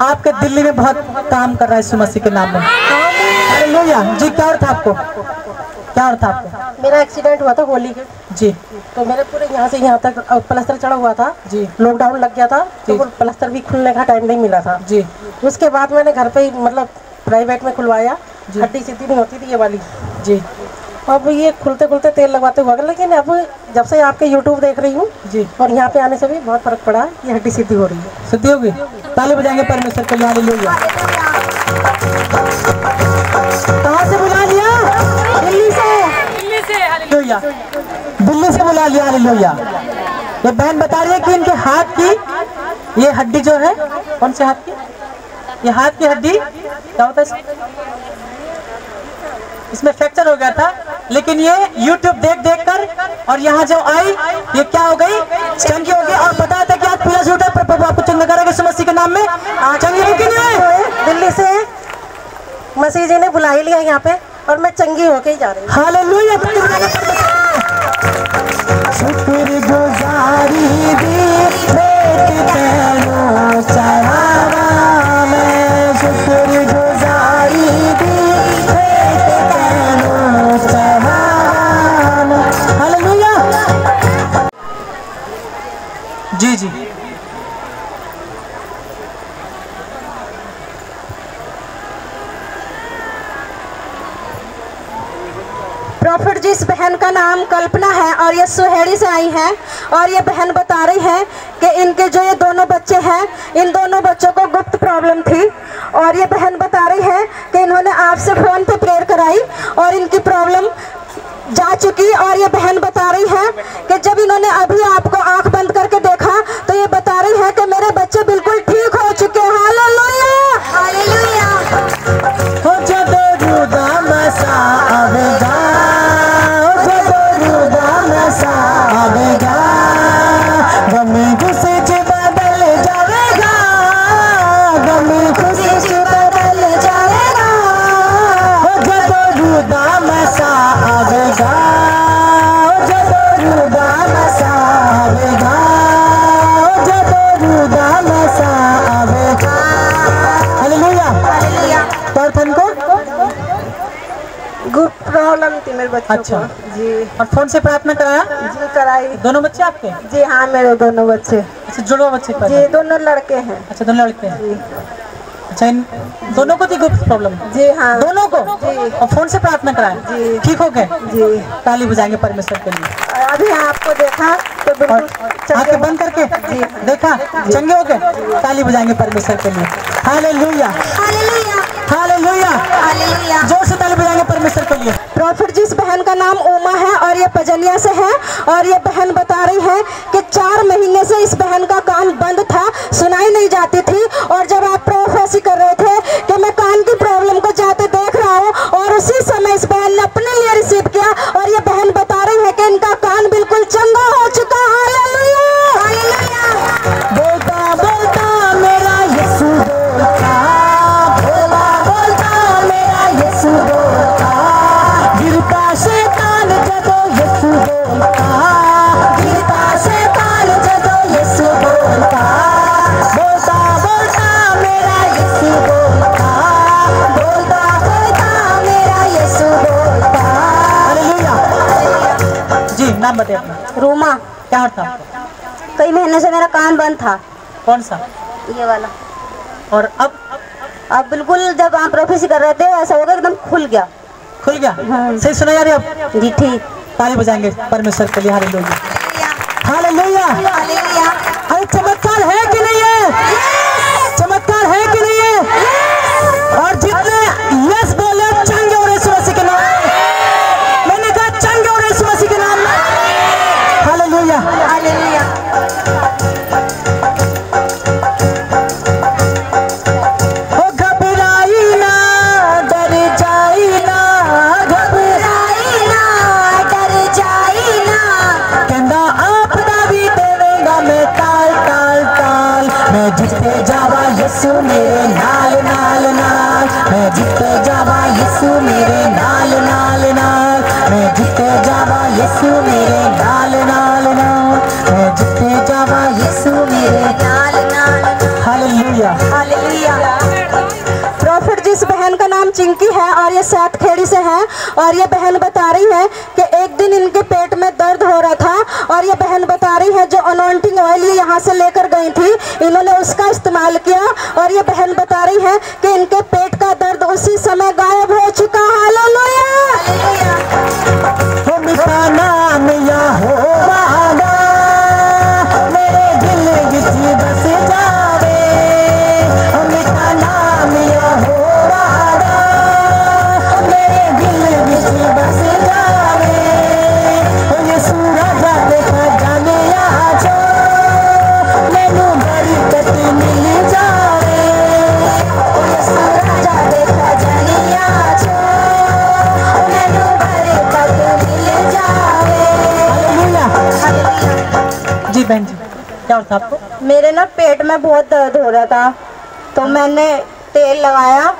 S2: आपके दिल्ली में बहुत काम कर रहा है यीशु मसीह के नाम में। हालेलुया। जी, क्या और था आपको? क्या और था आपको?
S1: मेरा एक्सीडेंट हुआ था होली के।
S2: जी।
S1: तो मेरे पूरे यहाँ से यहाँ तक प्लास्टर चढ़ा हुआ था
S2: जी।
S1: लॉकडाउन लग गया था तो वो प्लास्टर भी खुलने का टाइम नहीं मिला था
S2: जी।
S1: उसके बाद मैंने घर पे ही मतलब प्राइवेट में खुलवाया। हड्डी सीधी नहीं होती थी ये वाली
S2: जी।
S1: अब ये खुलते खुलते तेल लगवाते हुआ, लेकिन अब जब से आपके यूट्यूब देख रही हूँ
S2: जी
S1: और यहाँ पे आने से भी बहुत फर्क पड़ा। ये हड्डी सीधी हो रही है।
S2: सिद्धि होगी। ताली बजाएंगे परमेश्वर के लिए। हालेलुया। कहाँ से बुला लिया? दिल्ली से। हालेलुया। दिल्ली से बुला लिया। हालेलुया। ये बहन बता रही है कि इनके हाथ की ये हड्डी जो है, कौन से हाथ की? ये हाथ की हड्डी क्या होता है इसमें फ्रैक्चर हो गया था, लेकिन ये YouTube देख देख कर और यहाँ जो आई ये क्या हो गई? चंगी हो गई। और बताया था कि आज पीला सूट है, प्रभु आपको चंगा करेगा यीशु मसीह के नाम में। चंगी हो कि नहीं?
S1: दिल्ली से मसीह जी ने बुला ही लिया यहाँ पे और मैं चंगी होके ही जा रही हूँ।
S2: हालेलुया। शुक्रगुजारी दी भेंट तेरा चढ़ावा मैं, शुक्रगुजारी दी भेंट तेरा चढ़ावा मैं। हालेलुया। जी जी।
S1: प्रॉफिट जी, इस बहन का नाम कल्पना है और ये सुहेड़ी से आई है और ये बहन बता रही है कि इनके जो ये दोनों बच्चे हैं, इन दोनों बच्चों को गुप्त प्रॉब्लम थी और ये बहन बता रही है कि इन्होंने आपसे फ़ोन पे प्रेयर कराई और इनकी प्रॉब्लम जा चुकी। और ये बहन बता रही है कि जब इन्होंने अभी आपको आंख बंद करके देखा तो ये बता रही है कि मेरे बच्चे बिल्कुल ठीक हो चुके हैं। हालेलुया। हालेलुया।
S2: हो जब रुदाम सावेगा, हो जब रुदाम सावेगा, गम खुशी से बदल जाएगा, गम खुशी से बदल जाएगा। हो जब रुदाम सावेगा, हो जब रुदाम सावेगा, हो जब रुदाम सावेगा। हालेलुया।
S1: हालेलुया।
S2: तो थन को
S1: गुप्त प्रॉब्लम थी मेरे बच्चों
S2: अच्छा।
S1: को जी।
S2: और फोन से प्रार्थना कराया?
S1: जी कराई।
S2: दोनों बच्चे आपके?
S1: जी हाँ, मेरे दोनों बच्चे।
S2: अच्छा, जुड़वा बच्चे का?
S1: जी, दोनों लड़के हैं।
S2: अच्छा, दोनों लड़के हैं।
S1: जी।
S2: अच्छा, इन दोनों को थी गुप्त प्रॉब्लम?
S1: जी हाँ।
S2: दोनों को?
S1: जी।
S2: और फोन से प्रार्थना कराया?
S1: जी।
S2: ठीक हो गए?
S1: जी।
S2: ताली बजाएंगे परमेश्वर के लिए।
S1: अभी आपको देखा तो
S2: और
S1: बिल्कुल
S2: आंखें बंद करके देखा चंगे हो गए? ताली बजाएंगे परमेश्वर के लिए। हालेलुया।
S1: हालेलुया।
S2: हालेलुया।
S1: हालेलुया।
S2: जोर से ताली बजाएंगे परमेश्वर के लिए।
S1: प्रॉफिट जी, इस बहन का नाम उमा है और ये पजलिया से है और ये बहन बता रही है कि 4 महीने से इस बहन का कान बंद था, सुनाई नहीं जाती थी और जब आप प्रोफेसी कर रहे थे कि मैं कान की प्रॉब्लम को जाते देख रहा हूँ और उसी समय इस बहन ने अपने लिए रिसीव किया और ये बहन बता रही है कि इनका कान बिल्कुल चंगा हो चुका। हालेलुया। हालेलुया।
S2: बोलता बोलता मेरा यीशु बोलता, बोला बोलता मेरा यीशु बोलता, गिरता शैतान जदो यीशु बोलता, गिरता शैतान जदो यीशु बोलता, बोलता बोलता मेरा यीशु बोलता, बोलता बोलता मेरा यीशु बोलता। हालेलुया। जी, नाम बताइए अपना।
S1: रूमा।
S2: क्या हाल था?
S1: कई महीने से मेरा कान बंद था,
S2: कौन सा?
S1: ये वाला।
S2: और अब
S1: अब बिल्कुल जब आप प्रोफेसी कर रहे थे ऐसा होगा एकदम खुल गया।
S2: खुल गया?
S1: हाँ।
S2: सही सुना यार? अब
S1: जी ठीक।
S2: ताली बजाएंगे परमेश्वर के लिए। हालेलुया। हालेलुया।
S1: हालेलुया।
S2: अरे चमत्कार है कि नहीं है? चमत्कार है कि नहीं है? और जितने यस बोले चंगे और यीशु मसीह के नाम में। मैंने कहा चंगे और यीशु मसीह के नाम में। हालेलुया।
S1: हालेलुया।
S2: ओ घबराई ना, डर जाई ना, घबराई ना, डर जाई ना,
S1: यीशु मेरे नाल नाल नाल, मैं जिथे जावा यीशु मेरे नाल नाल। Hallelujah
S2: hallelujah. प्रॉफिट जिस बहन का नाम चिंकी है और ये सात खेड़ी से है, और ये बहन बता रही है कि एक दिन इनके पेट में दर्द हो रहा था, और ये बहन बता रही है जो अनॉइंटिंग ऑयल ये यहाँ से लेकर गई थी, इन्होंने उसका इस्तेमाल किया, और ये बहन बता रही है कि इनके पेट का दर्द उसी समय गायब हो चुका। हालेलुया।
S1: हो मिठा नाम यहोवा दा, मेरे दिल विच बस जावे। हो मिठा नाम यहोवा दा, मेरे दिल विच बस जावे। हो यीशु राजा दे खजाने आजो, मैनू बरकत मिल जावे। हो यीशु राजा दे खजाने आजो, मैनू बरकत मिल जावे। हालेलुया।
S2: जी बहन जी, क्या होता आपको?
S4: मेरे ना पेट में बहुत दर्द हो रहा था, तो मैंने तेल लगाया,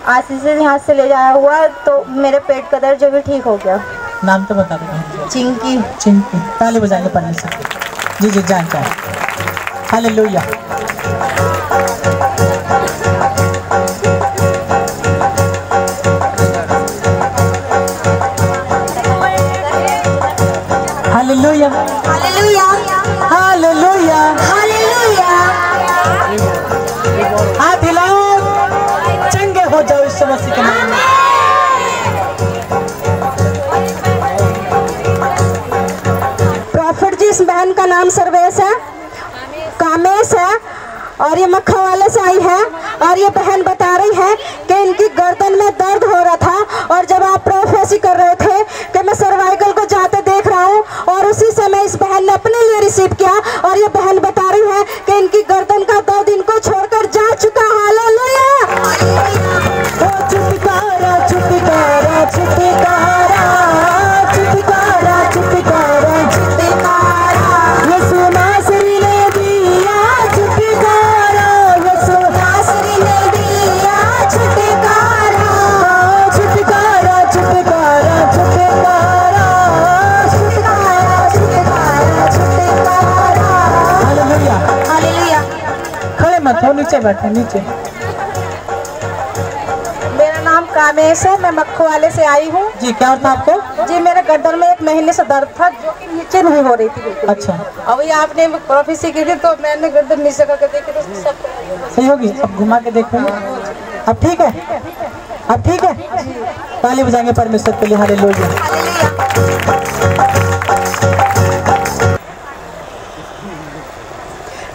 S4: आशीष से यहाँ से ले जाया हुआ, तो मेरे पेट का दर्द जो भी ठीक हो गया।
S2: नाम तो बता दो।
S4: चिंकी।
S2: चिंकी। ताली बजाएंगे परमेश्वर। जी जी, जान जाए। Hallelujah. Hallelujah
S4: hallelujah.
S2: Hallelujah.
S4: Hallelujah.
S2: हाथ हिलाओ, चंगे हो जाओ यीशु मसीह के नाम में। प्रॉफिट जी इस बहन का नाम सर्वेश है, कामेश है, और ये मक्खा वाले से आई है, और ये बहन बता रही है कि इनकी गर्दन में दर्द हो रहा था, और जब आप प्रोफेसी कर रहे थे कि मैं सर्वाइकल को जाते देख रहा हूँ, और उसी समय इस बहन ने अपने लिए रिसीव किया, और ये बहन बता रही है कि इनकी गर्दन का दर्द इनको छोड़कर जा चुका। हालेलुया।
S1: ओ छुटकारा छुटकारा छुटकारा छुटकारा छुटकारा छुटकारा, यीशु नासरी ने दिया छुटकारा। यीशु नासरी ने दिया छुटकारा। छुटकारा छुटकारा छुटकारा छुटकारा छुटकारा छुटकारा। हालेलुया।
S4: हालेलुया।
S2: खड़े मत हो, नीचे बैठे, नीचे।
S4: मेरा नाम कामेश है, मैं मक्खू वाले से आई हूँ।
S2: जी, क्या होता आपको?
S4: जी, मेरे गर्दन में एक महीने से दर्द था, जो कि नीचे नहीं हो रही थी बिल्कुल।
S2: अच्छा,
S4: अभी आपने प्रोफेसी की थी, तो मैंने गर्दन नीचे करके देखी, तो सब
S2: सही होगी। अब घुमा के देखो। अब ठीक है? अब ठीक है? ताली बजाएंगे परमेश्वर के लिए। हालेलुया।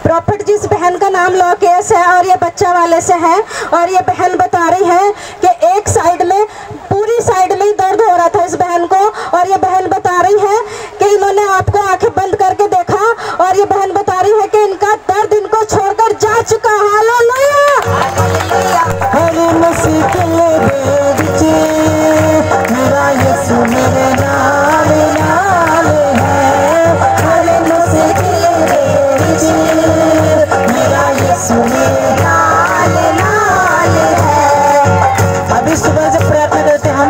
S4: प्रॉफिट जिस बहन का नाम लोकेश है, और ये बच्चा वाले से है, और ये बहन बता रही है कि एक साइड में, पूरी साइड में ही दर्द हो रहा था इस बहन को, और ये बहन बता रही है कि इन्होंने आपको आंखें बंद करके देखा, और ये बहन बता रही है कि इनका दर्द इनको छोड़कर जा चुका। हालेलुया।
S1: हरे मसीह के बेच मेरा यीशु मेरे नाल नाल है। हरे मसीह के बेच मेरा यीशु मेरे नाल नाल है।
S2: अभी सुबह से प्रयत्न करते हम,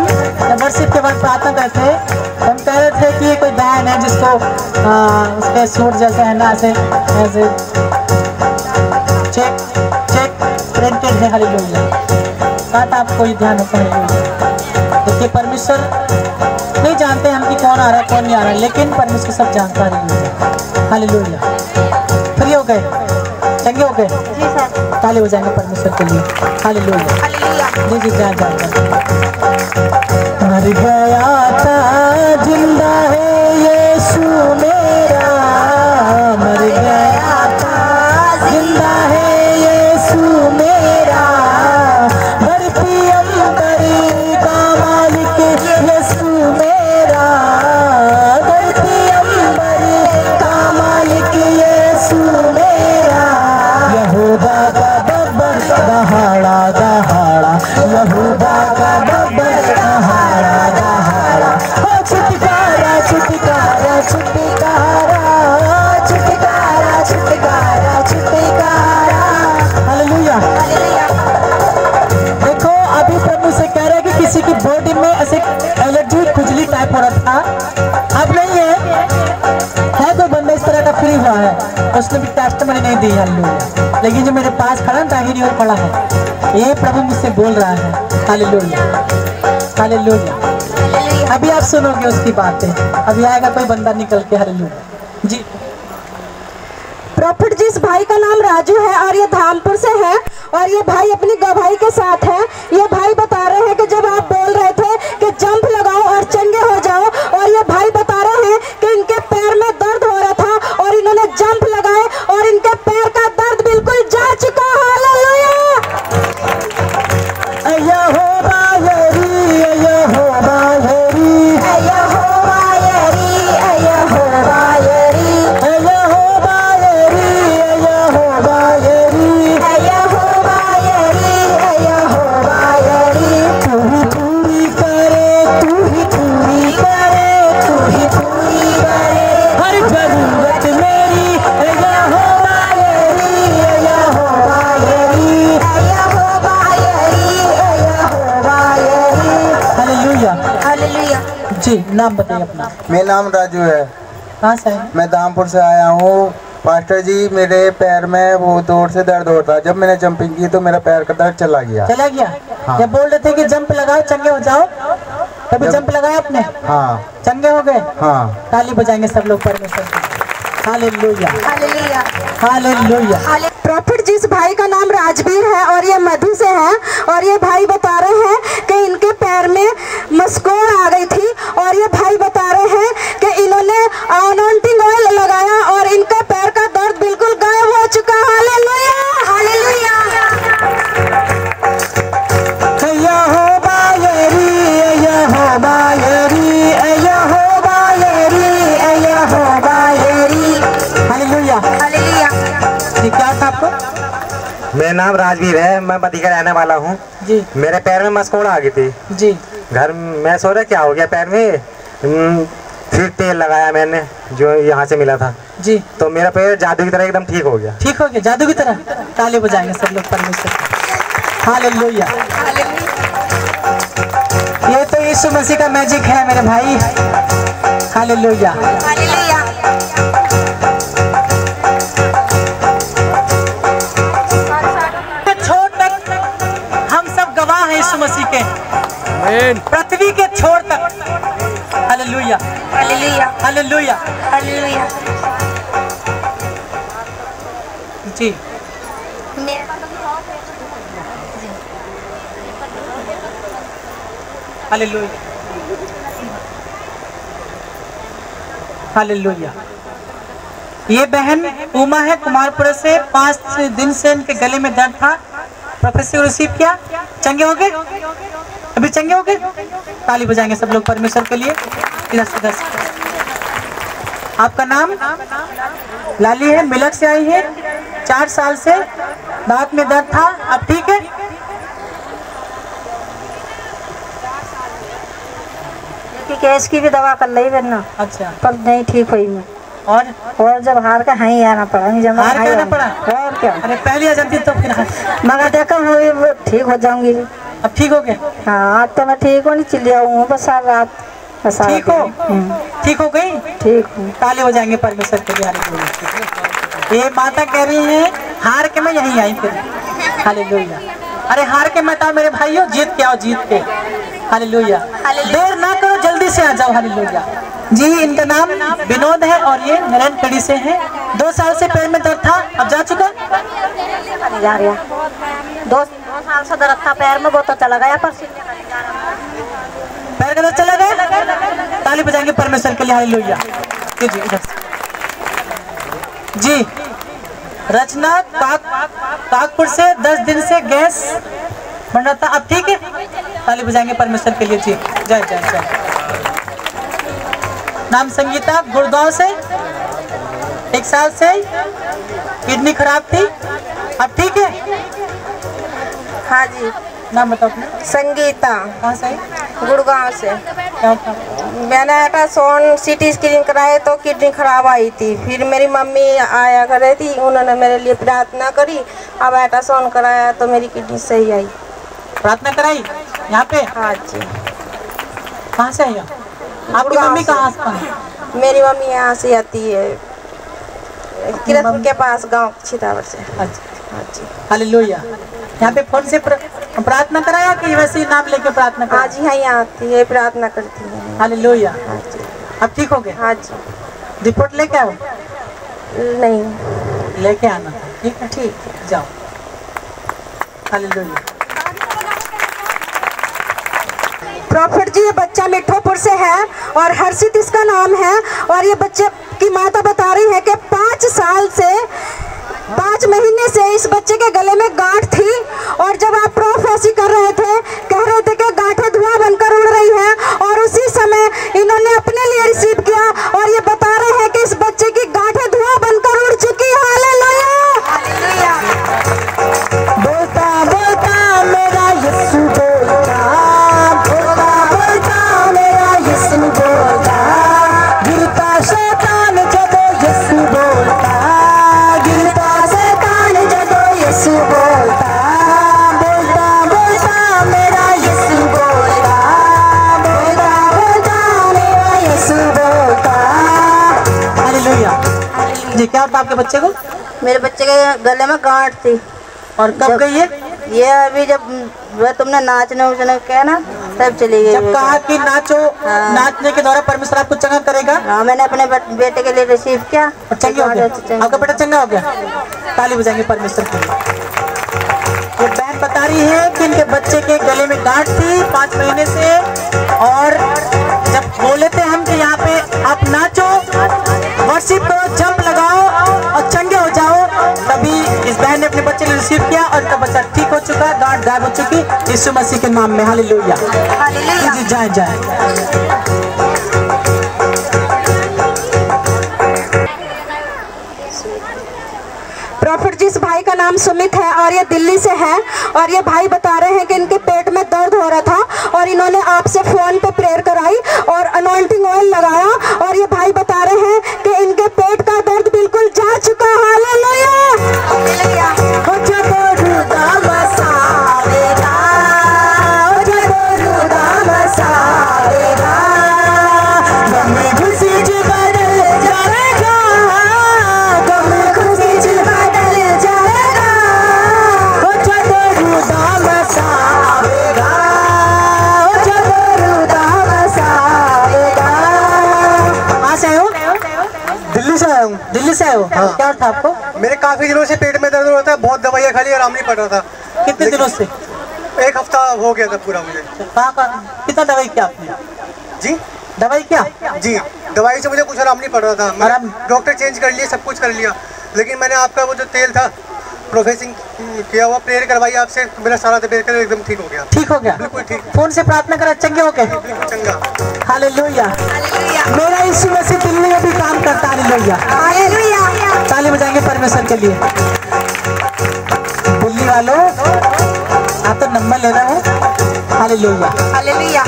S2: वर्षिप के बाद प्रार्थना करते हैं, हम कह रहे थे कि ये कोई बहन है जिसको उसके सूट जैसे है ना, ऐसे चेक चेक प्रिंटेड है। हालेलुया। बात आपको ये ध्यान रखना है। देखिए, परमेश्वर नहीं जानते हम कि कौन आ रहा है कौन नहीं आ रहा है, लेकिन परमेश्वर सब जानता है। हालेलुया। फ्री हो गए, चंगे हो गए। ताली बजाएंगे परमेश्वर के लिए। हालेलुया। जी जी, जा जा
S1: मर गया था जिंदा है यीशु मेरा। मर गया था जिंदा है यीशु मेरा। बढ़ती अंबरी का मालिक यीशु मेरा। बढ़ती अंबरी का मालिक यीशु मेरा। यहूदा का बब्बर दहाड़ा दहाड़ा, यहूदा का बब्बर दहाड़ा दहाड़ा,
S2: उसने भी टेस्टमनी नहीं दी हालेलुया, लेकिन जो मेरे पास खड़ा है दाहिनी ओर खड़ा है, ये प्रभु मुझसे बोल रहा है हालेलुया हालेलुया। अभी आप सुनोगे उसकी बातें, अभी आएगा कोई बंदा निकल के हालेलुया जी।
S4: प्रॉफिट जी, इस भाई का नाम राजू है और ये धामपुर से है और ये भाई अपनी गवाही के साथ है। ये भाई बता रहे हैं कि जब आप बोल रहे थे कि जंप लगाओ और चंगे हो जाओ, और ये भाई बता रहे हैं कि इनके पैर में दर्द हो रहा था और इन्होंने जंप लगाए और इनके पैर का दर्द बिल्कुल जा चुका। हालेलुया।
S2: जी, नाम बताइए अपना।
S5: मेरा नाम राजू है।
S2: कहाँ से है?
S5: मैं धामपुर से आया हूँ। पास्टर जी, मेरे पैर में वो जोर से दर्द होता है। जब मैंने जंपिंग की तो मेरा पैर का दर्द चला गया।
S2: हाँ। जब बोल रहे थे कि जंप लगाओ चंगे हो जाओ, तभी जंप लगाया आपने?
S5: हाँ।
S2: चंगे हो गए?
S5: हाँ।
S2: ताली बजाएंगे सब लोग परमेश्वर की। Hallelujah
S4: hallelujah
S2: hallelujah.
S4: प्रॉफिट जी, इस भाई का नाम राजवीर है और ये मधु से है और ये भाई बता रहे हैं कि इनके पैर में मस्कोड़ आ गई थी और ये भाई बता रहे हैं कि इन्होंने अनॉइंटिंग ऑयल लगाया और इनके पैर का दर्द बिल्कुल गायब हो चुका। Hallelujah hallelujah.
S6: मेरा नाम राजवीर है, मैं बदी का रहने वाला हूँ
S2: जी।
S6: मेरे पैर में मस्कोड़ आ गई थी
S2: जी।
S6: घर मैं सो रहा क्या हो गया पैर में, फिर तेल लगाया मैंने जो यहाँ से मिला था
S2: जी,
S6: तो मेरा पैर जादू की तरह एकदम ठीक हो गया।
S2: ठीक हो गया जादू की तरह। ताली बजाएंगे सब लोग परमेश्वर की। हालेलुया। ये तो यीशु मसीह का मैजिक है मेरे भाई। Hallelujah
S4: hallelujah.
S2: यीशु मसीह के पृथ्वी के छोर तक। Hallelujah
S4: hallelujah
S2: hallelujah
S4: hallelujah.
S2: जी। Hallelujah hallelujah. ये बहन उमा है कुमारपुर से। 5 दिन से इनके गले में दर्द था। प्रोफेसर रिसीव किया, चंगे हो गए, अभी चंगे हो गए। ताली बजाएंगे सब लोग परमेश्वर के लिए। इधर से आपका नाम? लाली है, मिलक से आई है। 4 साल से दांत में दर्द था, अब ठीक है?
S3: केस की भी दवा कर ली वरना।
S2: अच्छा,
S3: पर नहीं ठीक हुई मैं। और जब हार का ही आना पड़ा, जब
S2: हार के आना पड़ा।
S3: और क्या?
S2: अरे पहले आ जाती तो फिर
S3: मगर देखा हुई ठीक हो जाऊंगी।
S2: अब ठीक हो गए?
S3: हाँ, अब तो मैं ठीक हो नहीं चिल्लिया हूँ बस सारी रात।
S2: ठीक हो? ठीक हो गई?
S3: ठीक हूँ।
S2: ताले हो जाएंगे परमेश्वर के लिए। ये माता कह रही है हार के मैं यहीं आई फिर। हालेलुया। अरे हार के मत आओ मेरे भाइयों, जीत के आओ, जीत के। हालेलुया। देर ना करो, जल्दी से आ जाओ। हालेलुया जी। इनका नाम विनोद है और ये नारायणखड़ी से है। 2 साल से पैर में दर्द था, अब जा चुका?
S3: जा रहा 2 साल से दर्द था पैर में, वो तो चला गया। पर
S2: पैर का दर्द चला गया। ताली बजाएंगे परमेश्वर के लिए। हालेलुया जी। इधर जी। रचना काकपुर से 10 दिन से गैस बन रहा था, अब ठीक है? ताली बजाएंगे परमेश्वर के लिए जी। जय जय जय। नाम संगीता, गुड़गांव से। 1 साल से किडनी खराब थी, अब ठीक है?
S4: हाँ जी।
S2: नाम बताओ अपना।
S4: संगीता।
S2: कहाँ से?
S4: गुड़गांव से।
S2: क्या था?
S4: मैंने अल्ट्रासाउंड सीटी स्कैन कराए तो किडनी खराब आई थी। फिर मेरी मम्मी आया कर रही थी, उन्होंने मेरे लिए प्रार्थना करी। अब अल्ट्रासाउंड कराया तो मेरी किडनी सही आई।
S2: प्रार्थना कराई यहाँ पे?
S4: हाँ जी।
S2: कहाँ से आई आपकी मम्मी? कहाँ से?
S4: मेरी मम्मी यहाँ से आती है, किरतपुर के पास गांव छितावर से।
S2: अच्छा, हालेलुया। यहाँ पे फोन से प्रार्थना कराया कि वैसे ही नाम लेके प्रार्थना करा?
S4: हाँ जी, हाँ, यहाँ आती है, प्रार्थना करती है।
S2: हालेलुया।
S4: हाँ जी।
S2: अब ठीक हो गए?
S4: हाँ जी।
S2: रिपोर्ट लेके आओ?
S4: नहीं,
S2: लेके आना, ठीक है?
S4: ठीक
S2: है, जाओ। हालेलुया।
S4: प्रॉफिट जी, ये बच्चा मिठोपुर से है और हर्षित इसका नाम है। और ये बच्चे की माता बता रही है कि 5 साल से 5 महीने से इस बच्चे के गले में गांठ थी। और जब आप प्रोफेसी कर रहे थे, कह रहे थे कि गांठें धुआं बनकर उड़ रही हैं, और उसी समय इन्होंने अपने लिए रिसीव किया और ये बता रहे हैं कि इस बच्चे की गांठें धुआं बनकर उड़ चुकी है। हालेलुया।
S1: बोलता बोलता मेरा यीशु बोलता, बोलता बोलता मेरा यीशु बोलता, गिरता शैतान जदों यीशु बोलता, गिरता शैतान जदों यीशु बोलता, बोलता बोलता मेरा यीशु बोलता, बोलता बोलता मेरा यीशु बोलता।
S2: हालेलुया। जी, क्या होता आपके बच्चे को?
S3: मेरे बच्चे के गले में गांठ थी।
S2: और कब गई है?
S3: ये अभी जब तुमने नाचने उचने कहा ना, तब चली गई।
S2: जब कहा कि नाचो, नाचने के द्वारा परमेश्वर आपको चंगा करेगा।
S3: हाँ, मैंने अपने बेटे के लिए रिसीव किया
S2: और चंगा हो गया। आपका बेटा चंगा हो गया। ताली बजाएंगे परमेश्वर के लिए। ये बहन बता रही है कि इनके बच्चे के गले में गांठ थी 5 महीने से, और जब बोले थे हम कि यहाँ पे आप नाचो, वर्शिप करो, जंप लगाओ और चंगे हो जाओ, तभी इस बहन ने अपने बच्चे ने रिसीव किया और इनका बच्चा ठीक हो चुका, गांठ गायब हो चुकी यीशु मसीह के नाम में। हालेलुया। जी, जाए जाए।
S4: प्रॉफिट जी, इस भाई का नाम सुमित है और ये दिल्ली से है। और ये भाई बता रहे हैं कि इनके पेट में दर्द हो रहा था और इन्होंने आपसे फोन पे प्रेयर कराई और अनॉइंटिंग ऑयल लगाया, और ये भाई बता रहे हैं कि इनके पेट का दर्द बिल्कुल जा चुका। हालेलुया।
S2: दिल्ली से आए हो? हाँ। क्या था आपको?
S7: मेरे काफी दिनों से पेट में दर्द हो रहा था, बहुत दवाइयाँ खाली, आराम नहीं पड़ रहा था।
S2: कितने दिनों से?
S7: 1 हफ्ता हो गया था पूरा मुझे।
S2: कितना दवाई किया आपने?
S7: जी,
S2: दवाई क्या?
S7: जी, दवाई से मुझे कुछ आराम नहीं पड़ रहा था। मैंने डॉक्टर चेंज कर लिए, सब कुछ कर लिया, लेकिन मैंने आपका वो जो तेल था प्रोफेसिंग किया हुआ, प्रेयर करवाई आपसे, तो मेरा सारा तबीयत एकदम ठीक हो गया।
S2: ठीक हो गया?
S7: बिल्कुल ठीक।
S2: फोन से प्रार्थना करा, चंगे हो गए?
S7: बिल्कुल चंगा।
S2: हालेलुया। मेरा यीशु मसीह दिल्ली में भी काम करता है। हालेलुया। ताली बजाएंगे परमेश्वर के लिए। दिल्ली वालों, आप तो नंबर ले रहे हो। हालेलुया।
S4: हालेलुया।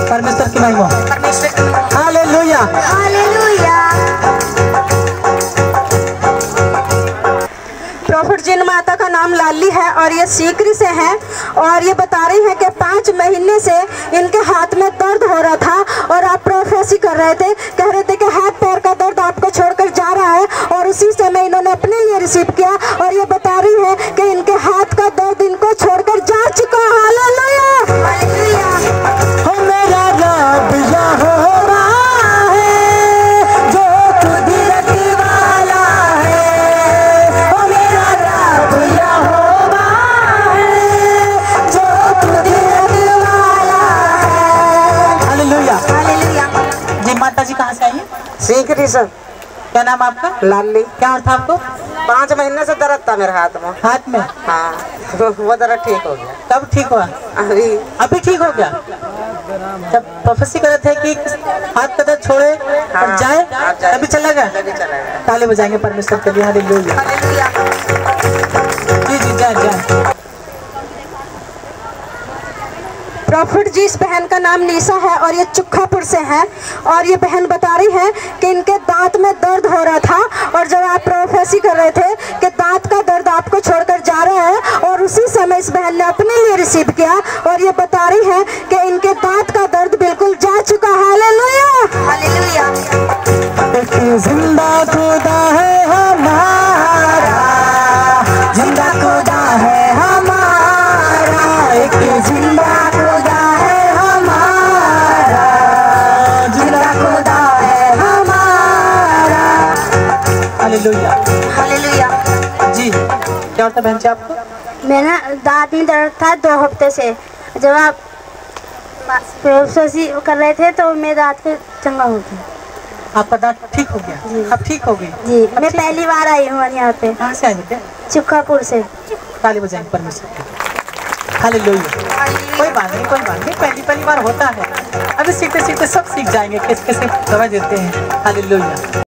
S2: परमेश्वर की महिमा। हालेलुया।
S4: हालेलुया। प्रॉफिट जी, माता का नाम लाली है और ये सीकरी से है। और ये बता रही है कि 5 महीने से इनके हाथ में दर्द हो रहा था और आप प्रोफेसी कर रहे थे, कह रहे थे कि हाथ पैर का दर्द आपको छोड़कर जा रहा है, और उसी समय इन्होंने अपने लिए रिसीव किया। और ये बता रही है कि इनके हाथ का दर्द इनको छोड़कर जा चुका। हालेलुया।
S1: हो मेरा रब यहोवा है जो कुदरत वाला है, हो मेरा रब यहोवा है जो कुदरत वाला है।
S2: हालेलुया।
S4: हालेलुया।
S2: जी, माता जी कहाँ से आई है?
S5: सीकरी सर।
S2: क्या नाम आपका?
S5: लाली।
S2: क्या अर्थ आपको?
S5: 5 महीने से दर्द था मेरे हाथ में।
S2: हाथ में?
S5: हाँ, वो दर्द ठीक हो गया।
S2: कब ठीक हुआ? अभी ठीक हो गया। जब प्रोफेसी कर रहे थे कि हाथ का दर्द छोड़े और जाए, तभी चला गया। ताली बजाएंगे परमेश्वर के लिए। हालेलुया। जी जी, जाए जाए।
S4: प्रॉफिट जी, इस बहन का नाम निशा है और ये चुक्खापुर से है। और ये बहन बता रही है कि इनके दांत में दर्द हो रहा था, और जब आप प्रोफेसी कर रहे थे कि दांत का दर्द आपको छोड़कर जा रहा है, और उसी समय इस बहन ने अपने लिए रिसीव किया। और ये बता रही है कि इनके दांत का दर्द बिल्कुल जा चुका। हालेलुया। हालेलुया।
S1: जिंदा खुदा है हमारा, जिंदा खुदा है हमारा, एक जिंदा खुदा है हमारा, जिंदा खुदा है हमारा।
S2: हालेलुया।
S3: हालेलुया।
S2: जी क्या होता है बहन जी आपको?
S8: मैं ना दांत में दर्द था 2 हफ्ते से। जब आप प्रोसेस कर रहे थे तो मेरे दांत पे चंगा हो गया।
S2: आपका दांत ठीक हो गया? अब ठीक हो गई?
S8: जी मैं पहली बार आई हूँ यहाँ पे।
S2: कहाँ से आए बेटे?
S8: चुक्कापुर से।
S2: ताली बजाएंगे परमेश्वर की। हालेलुया। कोई बात नहीं, कोई बात नहीं, पहली बार होता है। अभी सीखते सीखते सब सीख जाएंगे, कैसे कैसे दवा देते हैं। हालेलुया।